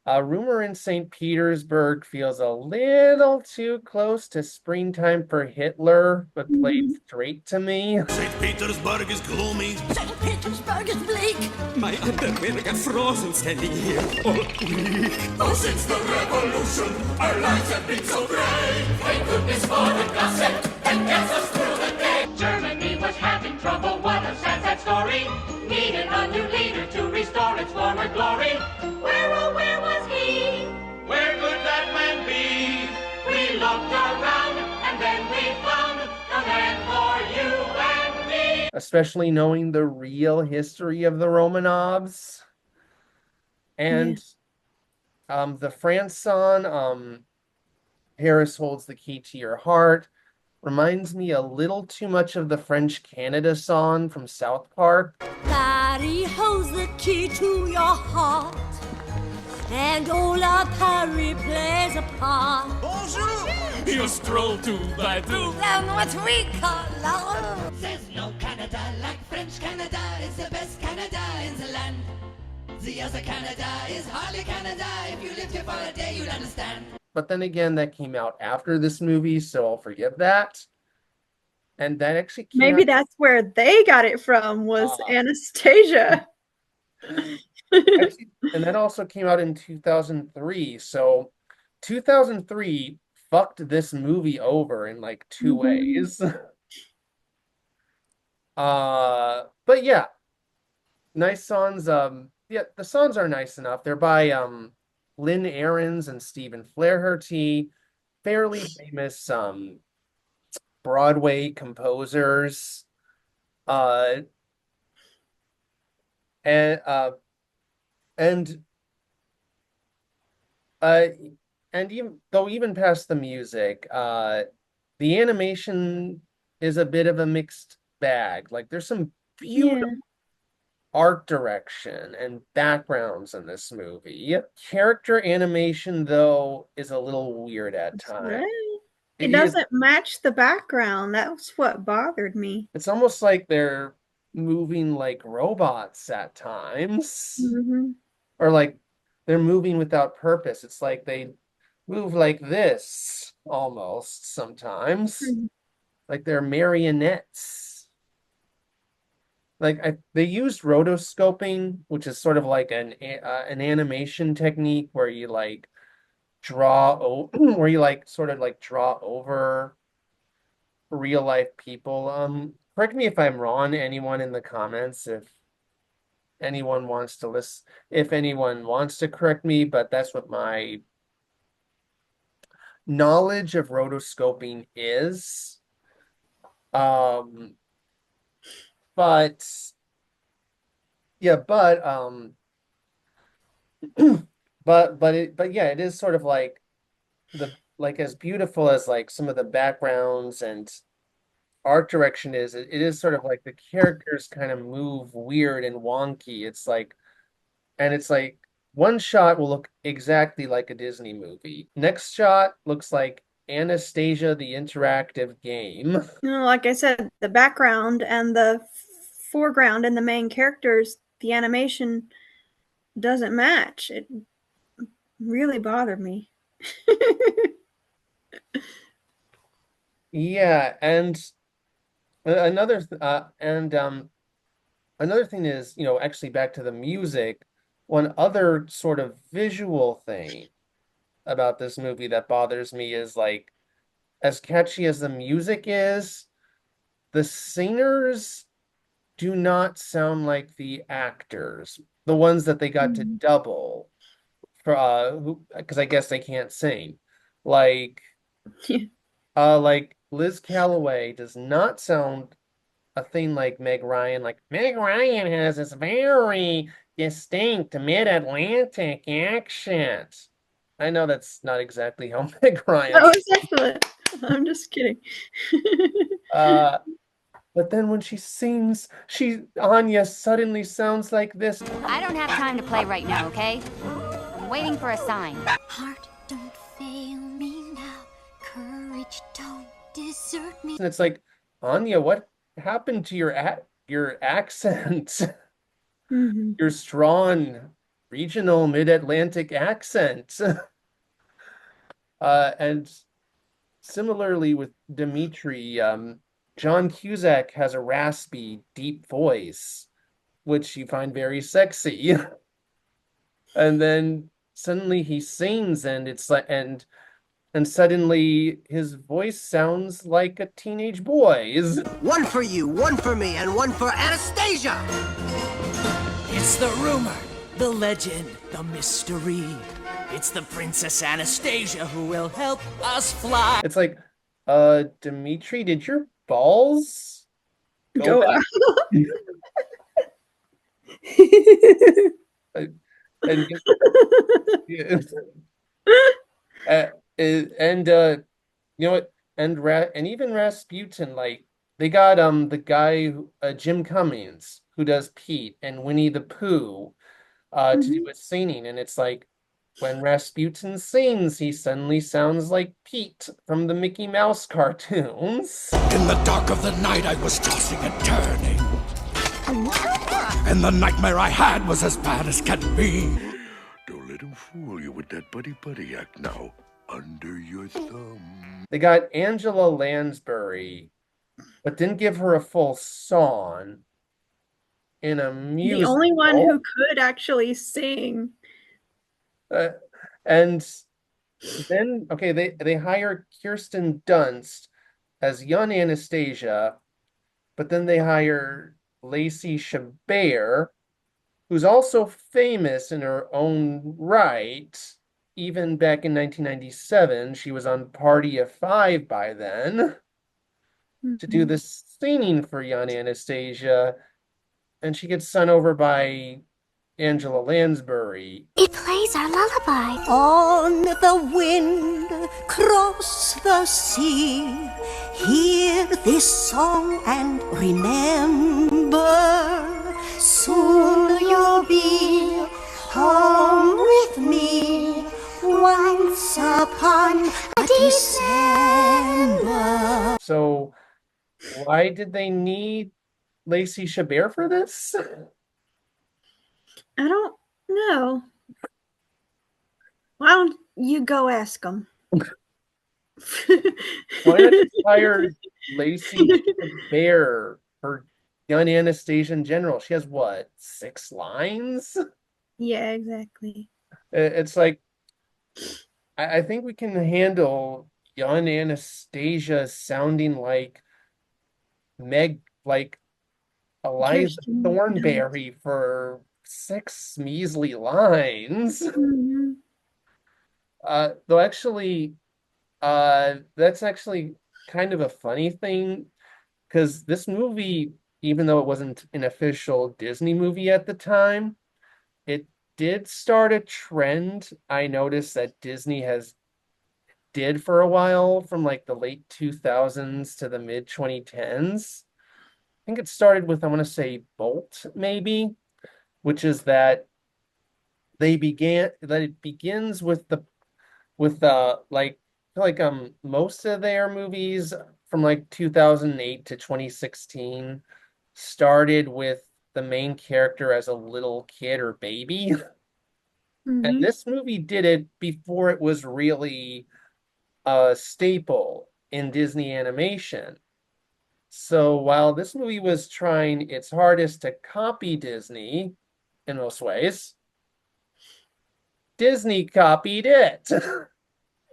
Speaker 2: Rumor in St. Petersburg feels a little too close to Springtime for Hitler, but played straight to me.
Speaker 12: St. Petersburg is gloomy.
Speaker 5: St. Petersburg is bleak.
Speaker 12: My underwear got frozen standing here all week.
Speaker 13: Oh, since the revolution, our lives have been so gray. Thank goodness for the gossip that gets us through the day. Germany was having trouble, what a sad, sad story. Needed a new leader to restore its former glory. Where, oh, where was he? Where could that man be? We looked around and then we found the man for you and me.
Speaker 2: Especially knowing the real history of the Romanovs. And the France song, Paris Holds the Key to Your Heart, reminds me a little too much of the French Canada song from South Park.
Speaker 5: Paris holds the key to your heart, and Ola Paris plays a part.
Speaker 12: Bonjour! You stroll two by two.
Speaker 5: And what we call love.
Speaker 13: There's no Canada like French Canada. It's the best Canada in the land. The other Canada is hardly Canada. If you lived here for a day, you'd understand.
Speaker 2: But then again, that came out after this movie, so I'll forgive that. And that actually came
Speaker 3: Maybe
Speaker 2: out...
Speaker 3: that's where they got it from, was Anastasia.
Speaker 2: Actually, and that also came out in 2003. So 2003 fucked this movie over in like two ways. But yeah, nice songs. Yeah, the songs are nice enough. They're by Lynn Ahrens and Stephen Flaherty, fairly famous Broadway composers. And even past the music, the animation is a bit of a mixed bag. Like there's some beautiful art direction and backgrounds in this movie. Character animation, though, is a little weird at times.
Speaker 3: Right. It doesn't match the background. That's what bothered me.
Speaker 2: It's almost like they're moving like robots at times. Or like they're moving without purpose. It's like they move like this almost sometimes. Like they're marionettes. Like they used rotoscoping, which is sort of like an animation technique where you like where you like sort of like draw over real life people. Correct me if I'm wrong, anyone in the comments, if anyone wants to if anyone wants to correct me, but that's what my knowledge of rotoscoping is. But But yeah, it is sort of like as beautiful as like some of the backgrounds and art direction is, it is sort of like the characters kind of move weird and wonky. It's like one shot will look exactly like a Disney movie. Next shot looks like Anastasia the interactive game.
Speaker 3: Like I said, the background and the foreground and the main characters, the animation doesn't match. It really bothered me.
Speaker 2: Yeah, and another and another thing is, actually back to the music, one other sort of visual thing about this movie that bothers me is like, as catchy as the music is, the singers do not sound like the actors, the ones that they got to double for who, because I guess they can't sing. Like like Liz Calloway does not sound a thing like Meg Ryan. Like Meg Ryan has this very distinct mid-Atlantic accent. I know that's not exactly how Meg Ryan.
Speaker 3: That was excellent. I'm just kidding.
Speaker 2: But then when she sings, Anya suddenly sounds like this.
Speaker 14: I don't have time to play right now, okay? I'm waiting for a sign.
Speaker 15: Heart, don't fail me now. Courage, don't desert me.
Speaker 2: And it's like, Anya, what happened to your accent? Your strong regional mid-Atlantic accent. And similarly with Dimitri, John Cusack has a raspy, deep voice, which you find very sexy. And then suddenly he sings, and it's like, and suddenly his voice sounds like a teenage boy's.
Speaker 8: One for you, one for me, and one for Anastasia!
Speaker 16: It's the rumor, the legend, the mystery. It's the Princess Anastasia who will help us fly.
Speaker 2: It's like, Dimitri, did your balls
Speaker 3: go
Speaker 2: back? and you know what? And even Rasputin, like they got the guy Jim Cummings, who does Pete and Winnie the Pooh, to do with singing, and it's like, when Rasputin sings, he suddenly sounds like Pete from the Mickey Mouse cartoons.
Speaker 1: In the dark of the night, I was tossing and turning. And the nightmare I had was as bad as can be. Don't let him fool you with that buddy act now. Under your thumb.
Speaker 2: They got Angela Lansbury, but didn't give her a full song in a musical.
Speaker 3: The only one who could actually sing.
Speaker 2: And then, okay, they hire Kirsten Dunst as young Anastasia, but then they hire Lacey Chabert, who's also famous in her own right. Even back in 1997, she was on Party of Five by then, to do the singing for young Anastasia, and she gets sung over by Angela Lansbury.
Speaker 15: It plays our lullaby.
Speaker 5: On the wind, cross the sea, hear this song and remember, soon you'll be home with me, once upon a December.
Speaker 2: So, why did they need Lacey Chabert for this?
Speaker 3: I don't know. Why don't you go ask them?
Speaker 2: Why not just hire Lacey Chabert for young Anastasia in general? She has what, 6 lines?
Speaker 3: Yeah, exactly.
Speaker 2: It's like, I think we can handle young Anastasia sounding like Eliza Thornberry for 6 measly lines. Though actually, that's actually kind of a funny thing, because this movie, even though it wasn't an official Disney movie at the time, it did start a trend I noticed that Disney has did for a while from like the late 2000s to the mid 2010s. I think it started with, I want to say Bolt, maybe, which is that it begins with most of their movies from like 2008 to 2016 started with the main character as a little kid or baby. And this movie did it before it was really a staple in Disney animation. So while this movie was trying its hardest to copy Disney in most ways, Disney copied it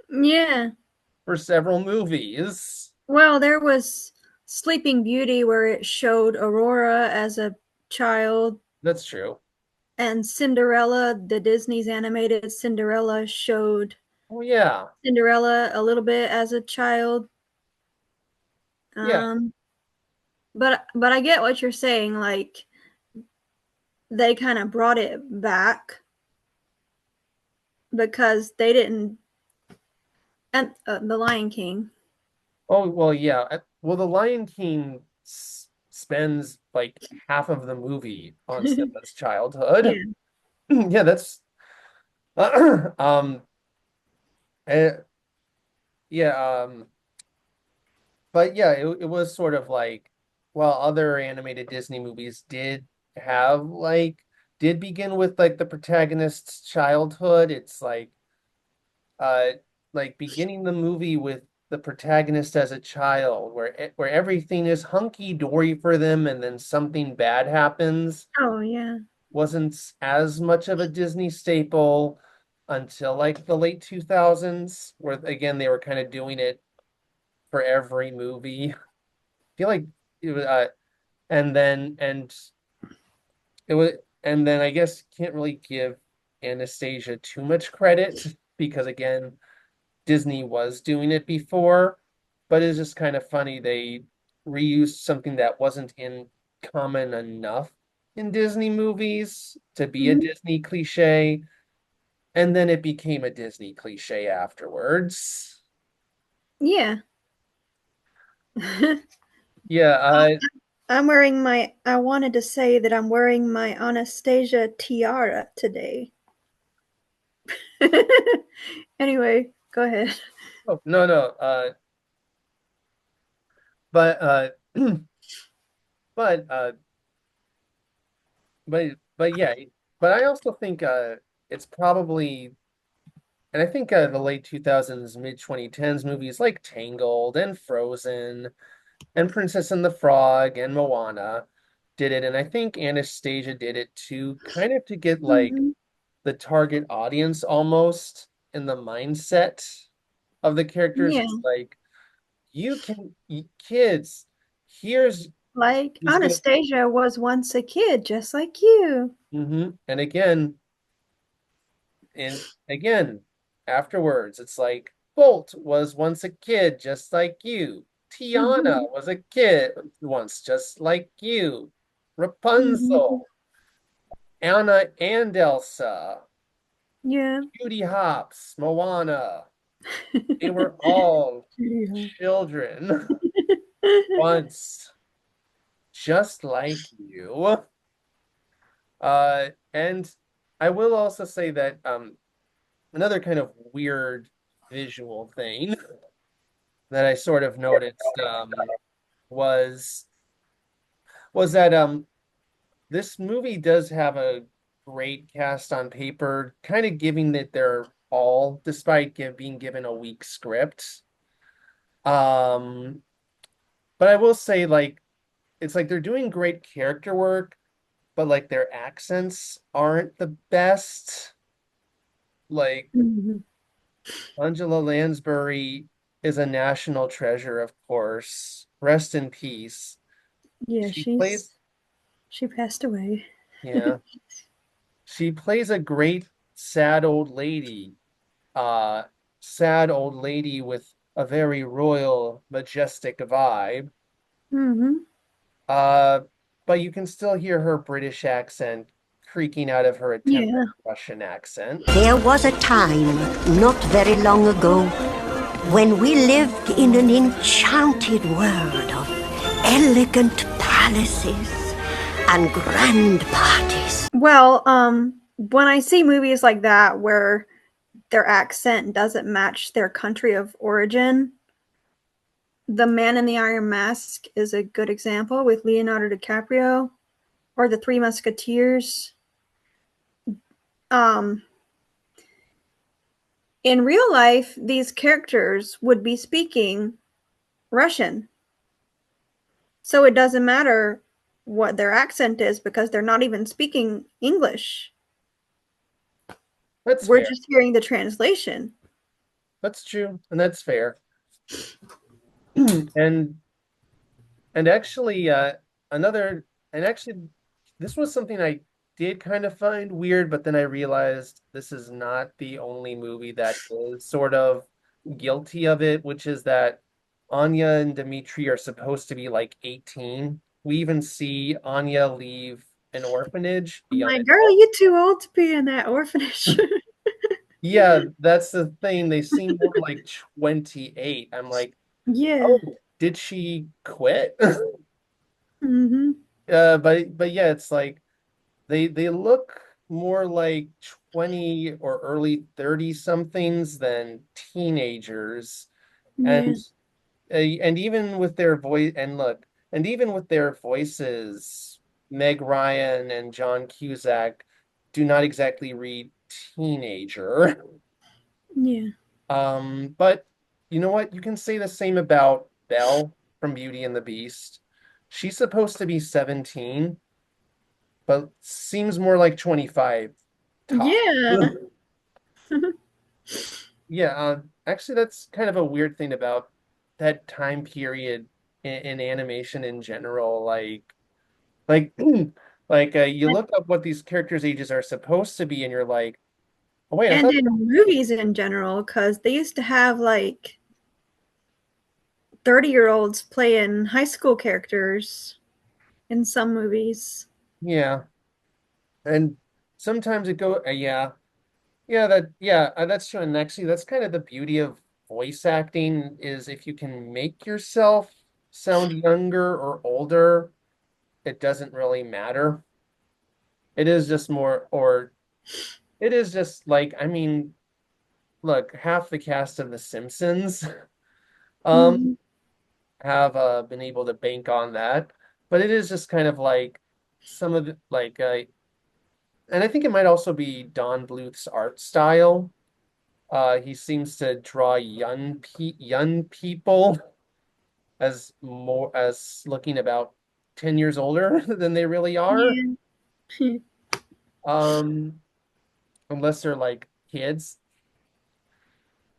Speaker 3: Yeah.
Speaker 2: for several movies.
Speaker 3: Well, there was Sleeping Beauty where it showed Aurora as a child.
Speaker 2: That's true.
Speaker 3: And Cinderella, the Disney's animated Cinderella showed
Speaker 2: Oh yeah.
Speaker 3: Cinderella a little bit as a child.
Speaker 2: Yeah.
Speaker 3: But I get what you're saying, like they kind of brought it back because they didn't and the Lion King.
Speaker 2: Oh, well, yeah. Well, The Lion King spends like half of the movie on Simba's childhood. Yeah, that's eh, yeah, but yeah, it was sort of like while other animated Disney movies did begin with like the protagonist's childhood, it's uh like beginning the movie with the protagonist as a child where everything is hunky dory for them and then something bad happens
Speaker 3: Oh yeah.
Speaker 2: wasn't as much of a Disney staple until like the late 2000s, where again they were kind of doing it for every movie. I feel like it was and then and it was and then I guess can't really give Anastasia too much credit because again Disney was doing it before, but it's just kind of funny they reused something that wasn't in common enough in Disney movies to be a Disney cliche, and then it became a Disney cliche afterwards.
Speaker 3: Yeah.
Speaker 2: Yeah,
Speaker 3: I'm wearing my I wanted to say that I'm wearing my Anastasia tiara today. Anyway, go ahead.
Speaker 2: oh, no, but but but yeah, but I also think it's probably and I think the late 2000s, mid 2010s movies like Tangled and Frozen and Princess and the Frog and Moana did it, and I think Anastasia did it too, kind of to get like the target audience almost in the mindset of the characters.
Speaker 3: Yeah.
Speaker 2: It's like kids, here's
Speaker 3: Like
Speaker 2: who's gonna
Speaker 3: Anastasia was once a kid just like you.
Speaker 2: and again afterwards it's like Bolt was once a kid just like you. Tiana was a kid once just like you. Rapunzel, Anna and Elsa,
Speaker 3: Yeah.
Speaker 2: Judy Hopps, Moana. They were all children once, just like you. And I will also say that another kind of weird visual thing that I sort of noticed was that this movie does have a great cast on paper, kind of giving that they're all, despite being given a weak script. Um, but I will say, like, it's like they're doing great character work, but like their accents aren't the best. Like Angela Lansbury is a national treasure, of course. Rest in peace.
Speaker 3: Yeah,
Speaker 2: She plays,
Speaker 3: she passed away.
Speaker 2: yeah, she plays a great sad old lady. Uh, sad old lady with a very royal, majestic vibe.
Speaker 3: Mm-hmm.
Speaker 2: Uh, but you can still hear her British accent creaking out of her attempt
Speaker 3: Yeah.
Speaker 2: at a Russian accent.
Speaker 5: There was a time, not very long ago, when we lived in an enchanted world of elegant palaces and grand parties.
Speaker 3: Well, when I see movies like that where their accent doesn't match their country of origin, The Man in the Iron Mask is a good example with Leonardo DiCaprio, or The Three Musketeers. In real life, these characters would be speaking Russian. So it doesn't matter what their accent is because they're not even speaking English.
Speaker 2: That's
Speaker 3: We're
Speaker 2: fair.
Speaker 3: just hearing the translation.
Speaker 2: That's true, and that's fair. and actually, this was something I did kind of find weird, but then I realized this is not the only movie that is sort of guilty of it, which is that Anya and Dmitri are supposed to be like 18. We even see Anya leave an orphanage.
Speaker 3: I'm like, girl, you too old to be in that orphanage.
Speaker 2: Yeah, that's the thing. They seem more like 28. I'm like,
Speaker 3: Yeah.
Speaker 2: oh, did she quit?
Speaker 3: Mm-hmm.
Speaker 2: But yeah, it's like they look more like 20 or early 30 somethings than teenagers.
Speaker 3: Yeah.
Speaker 2: And even with their voice and even with their voices, Meg Ryan and John Cusack do not exactly read teenager.
Speaker 3: Yeah.
Speaker 2: But you know what? You can say the same about Belle from Beauty and the Beast. She's supposed to be 17, but seems more like 25 top.
Speaker 3: Yeah.
Speaker 2: Yeah, actually, that's kind of a weird thing about that time period in animation in general. Like, you look up what these characters' ages are supposed to be, and you're like, oh wait, I
Speaker 3: And
Speaker 2: thought.
Speaker 3: in movies in general, because they used to have like 30-year-olds playing high school characters in some movies.
Speaker 2: Yeah, and sometimes it go, that's true. And actually, that's kind of the beauty of voice acting is if you can make yourself sound younger or older, it doesn't really matter. It is just more, or it is just like, I mean, look, half the cast of The Simpsons
Speaker 3: Mhm.
Speaker 2: have been able to bank on that, but it is just kind of like some of the and I think it might also be Don Bluth's art style. He seems to draw young people as looking about 10 years older than they really are.
Speaker 3: Yeah.
Speaker 2: Um, unless they're like kids.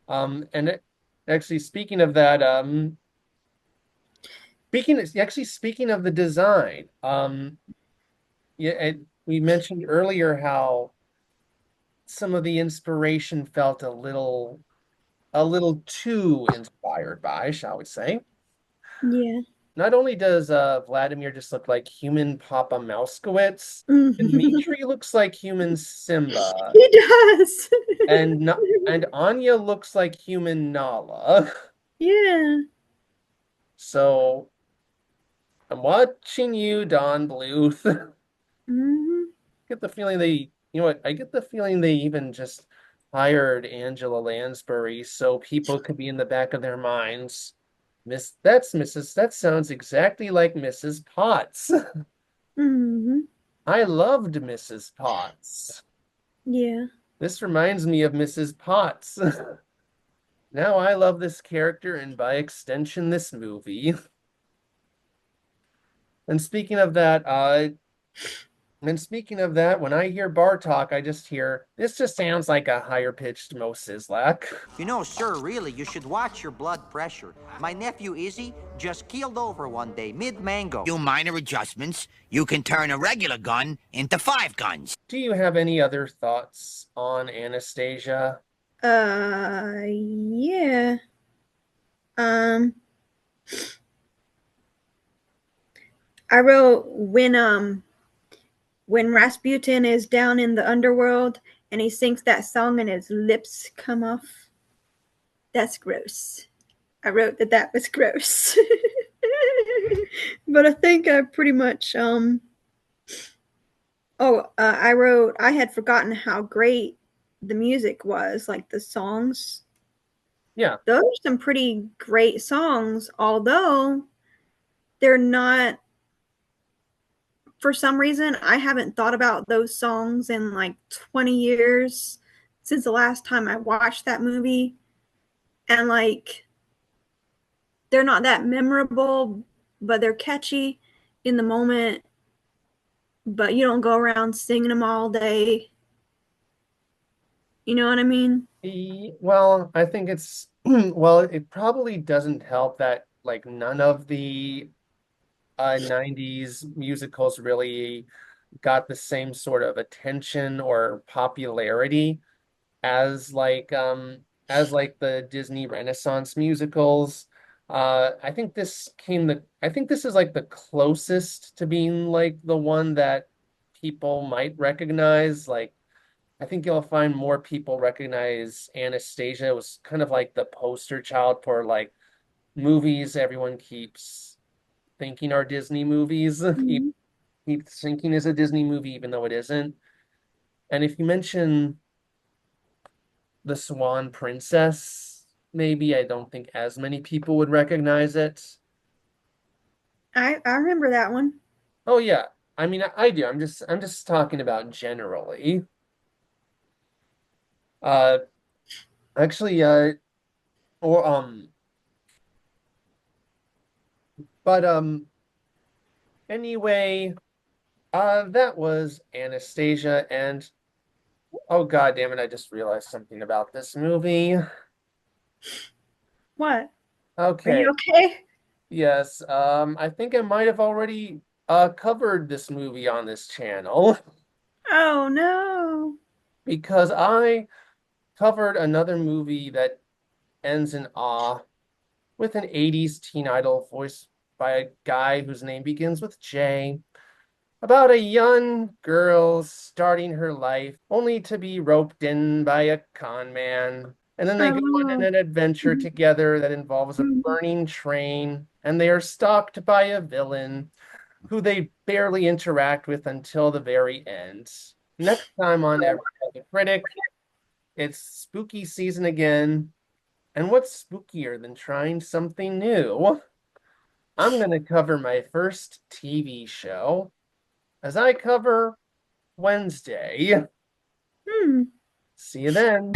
Speaker 2: And actually speaking of that, speaking of the design, we mentioned earlier how some of the inspiration felt a little too inspired by, shall we say.
Speaker 3: Yeah.
Speaker 2: Not only does Vladimir just look like human Papa Mousekewitz,
Speaker 3: Mhm.
Speaker 2: Dmitri looks like human Simba,
Speaker 3: He does.
Speaker 2: and Anya looks like human Nala.
Speaker 3: Yeah.
Speaker 2: So I'm watching you, Don Bluth.
Speaker 3: Mhm.
Speaker 2: Get the feeling they, you know what? I get the feeling they even just hired Angela Lansbury so people could be in the back of their minds. That sounds exactly like Mrs. Potts.
Speaker 3: Mhm.
Speaker 2: I loved Mrs. Potts.
Speaker 3: Yeah.
Speaker 2: This reminds me of Mrs. Potts. Now I love this character and by extension this movie. And speaking of that, when I hear bar talk, I just hear this just sounds like a higher pitched Mo Sislak.
Speaker 4: You know, sir, really, you should watch your blood pressure. My nephew Izzy just keeled over one day, mid-mango.
Speaker 7: Do minor adjustments, you can turn a regular gun into 5 guns.
Speaker 2: Do you have any other thoughts on Anastasia?
Speaker 3: Yeah. Um, I wrote when Rasputin is down in the underworld and he sings that song and his lips come off. That's gross. I wrote that was gross. But I think I pretty much I wrote I had forgotten how great the music was, like the songs.
Speaker 2: Yeah.
Speaker 3: Those are some pretty great songs, although they're not, for some reason, I haven't thought about those songs in like 20 years since the last time I watched that movie. And like, they're not that memorable, but they're catchy in the moment. But you don't go around singing them all day. You know what I mean?
Speaker 2: Well, I think it's well, it probably doesn't help that like none of the 90s musicals really got the same sort of attention or popularity as like the Disney Renaissance musicals. I think this is like the closest to being like the one that people might recognize. Like I think you'll find more people recognize Anastasia. It was kind of like the poster child for like movies everyone keeps thinking are Disney movies. Keep thinking is a Disney movie even though it isn't. And if you mention the Swan Princess, maybe I don't think as many people would recognize it.
Speaker 3: I remember that one.
Speaker 2: Oh yeah. I mean I do. I'm just talking about generally. Actually or but anyway, that was Anastasia, and oh god damn it, I just realized something about this movie.
Speaker 3: What?
Speaker 2: Okay.
Speaker 3: Are you okay?
Speaker 2: Yes, I think I might have already covered this movie on this channel
Speaker 3: Oh no.
Speaker 2: because I covered another movie that ends in awe with an 80s teen idol voiced by a guy whose name begins with J, about a young girl starting her life only to be roped in by a con man. And then they go on an adventure together that involves a burning train, and they are stalked by a villain who they barely interact with until the very end. Next time on the Critic, it's spooky season again. And what's spookier than trying something new? I'm going to cover my first TV show as I cover Wednesday. See you then.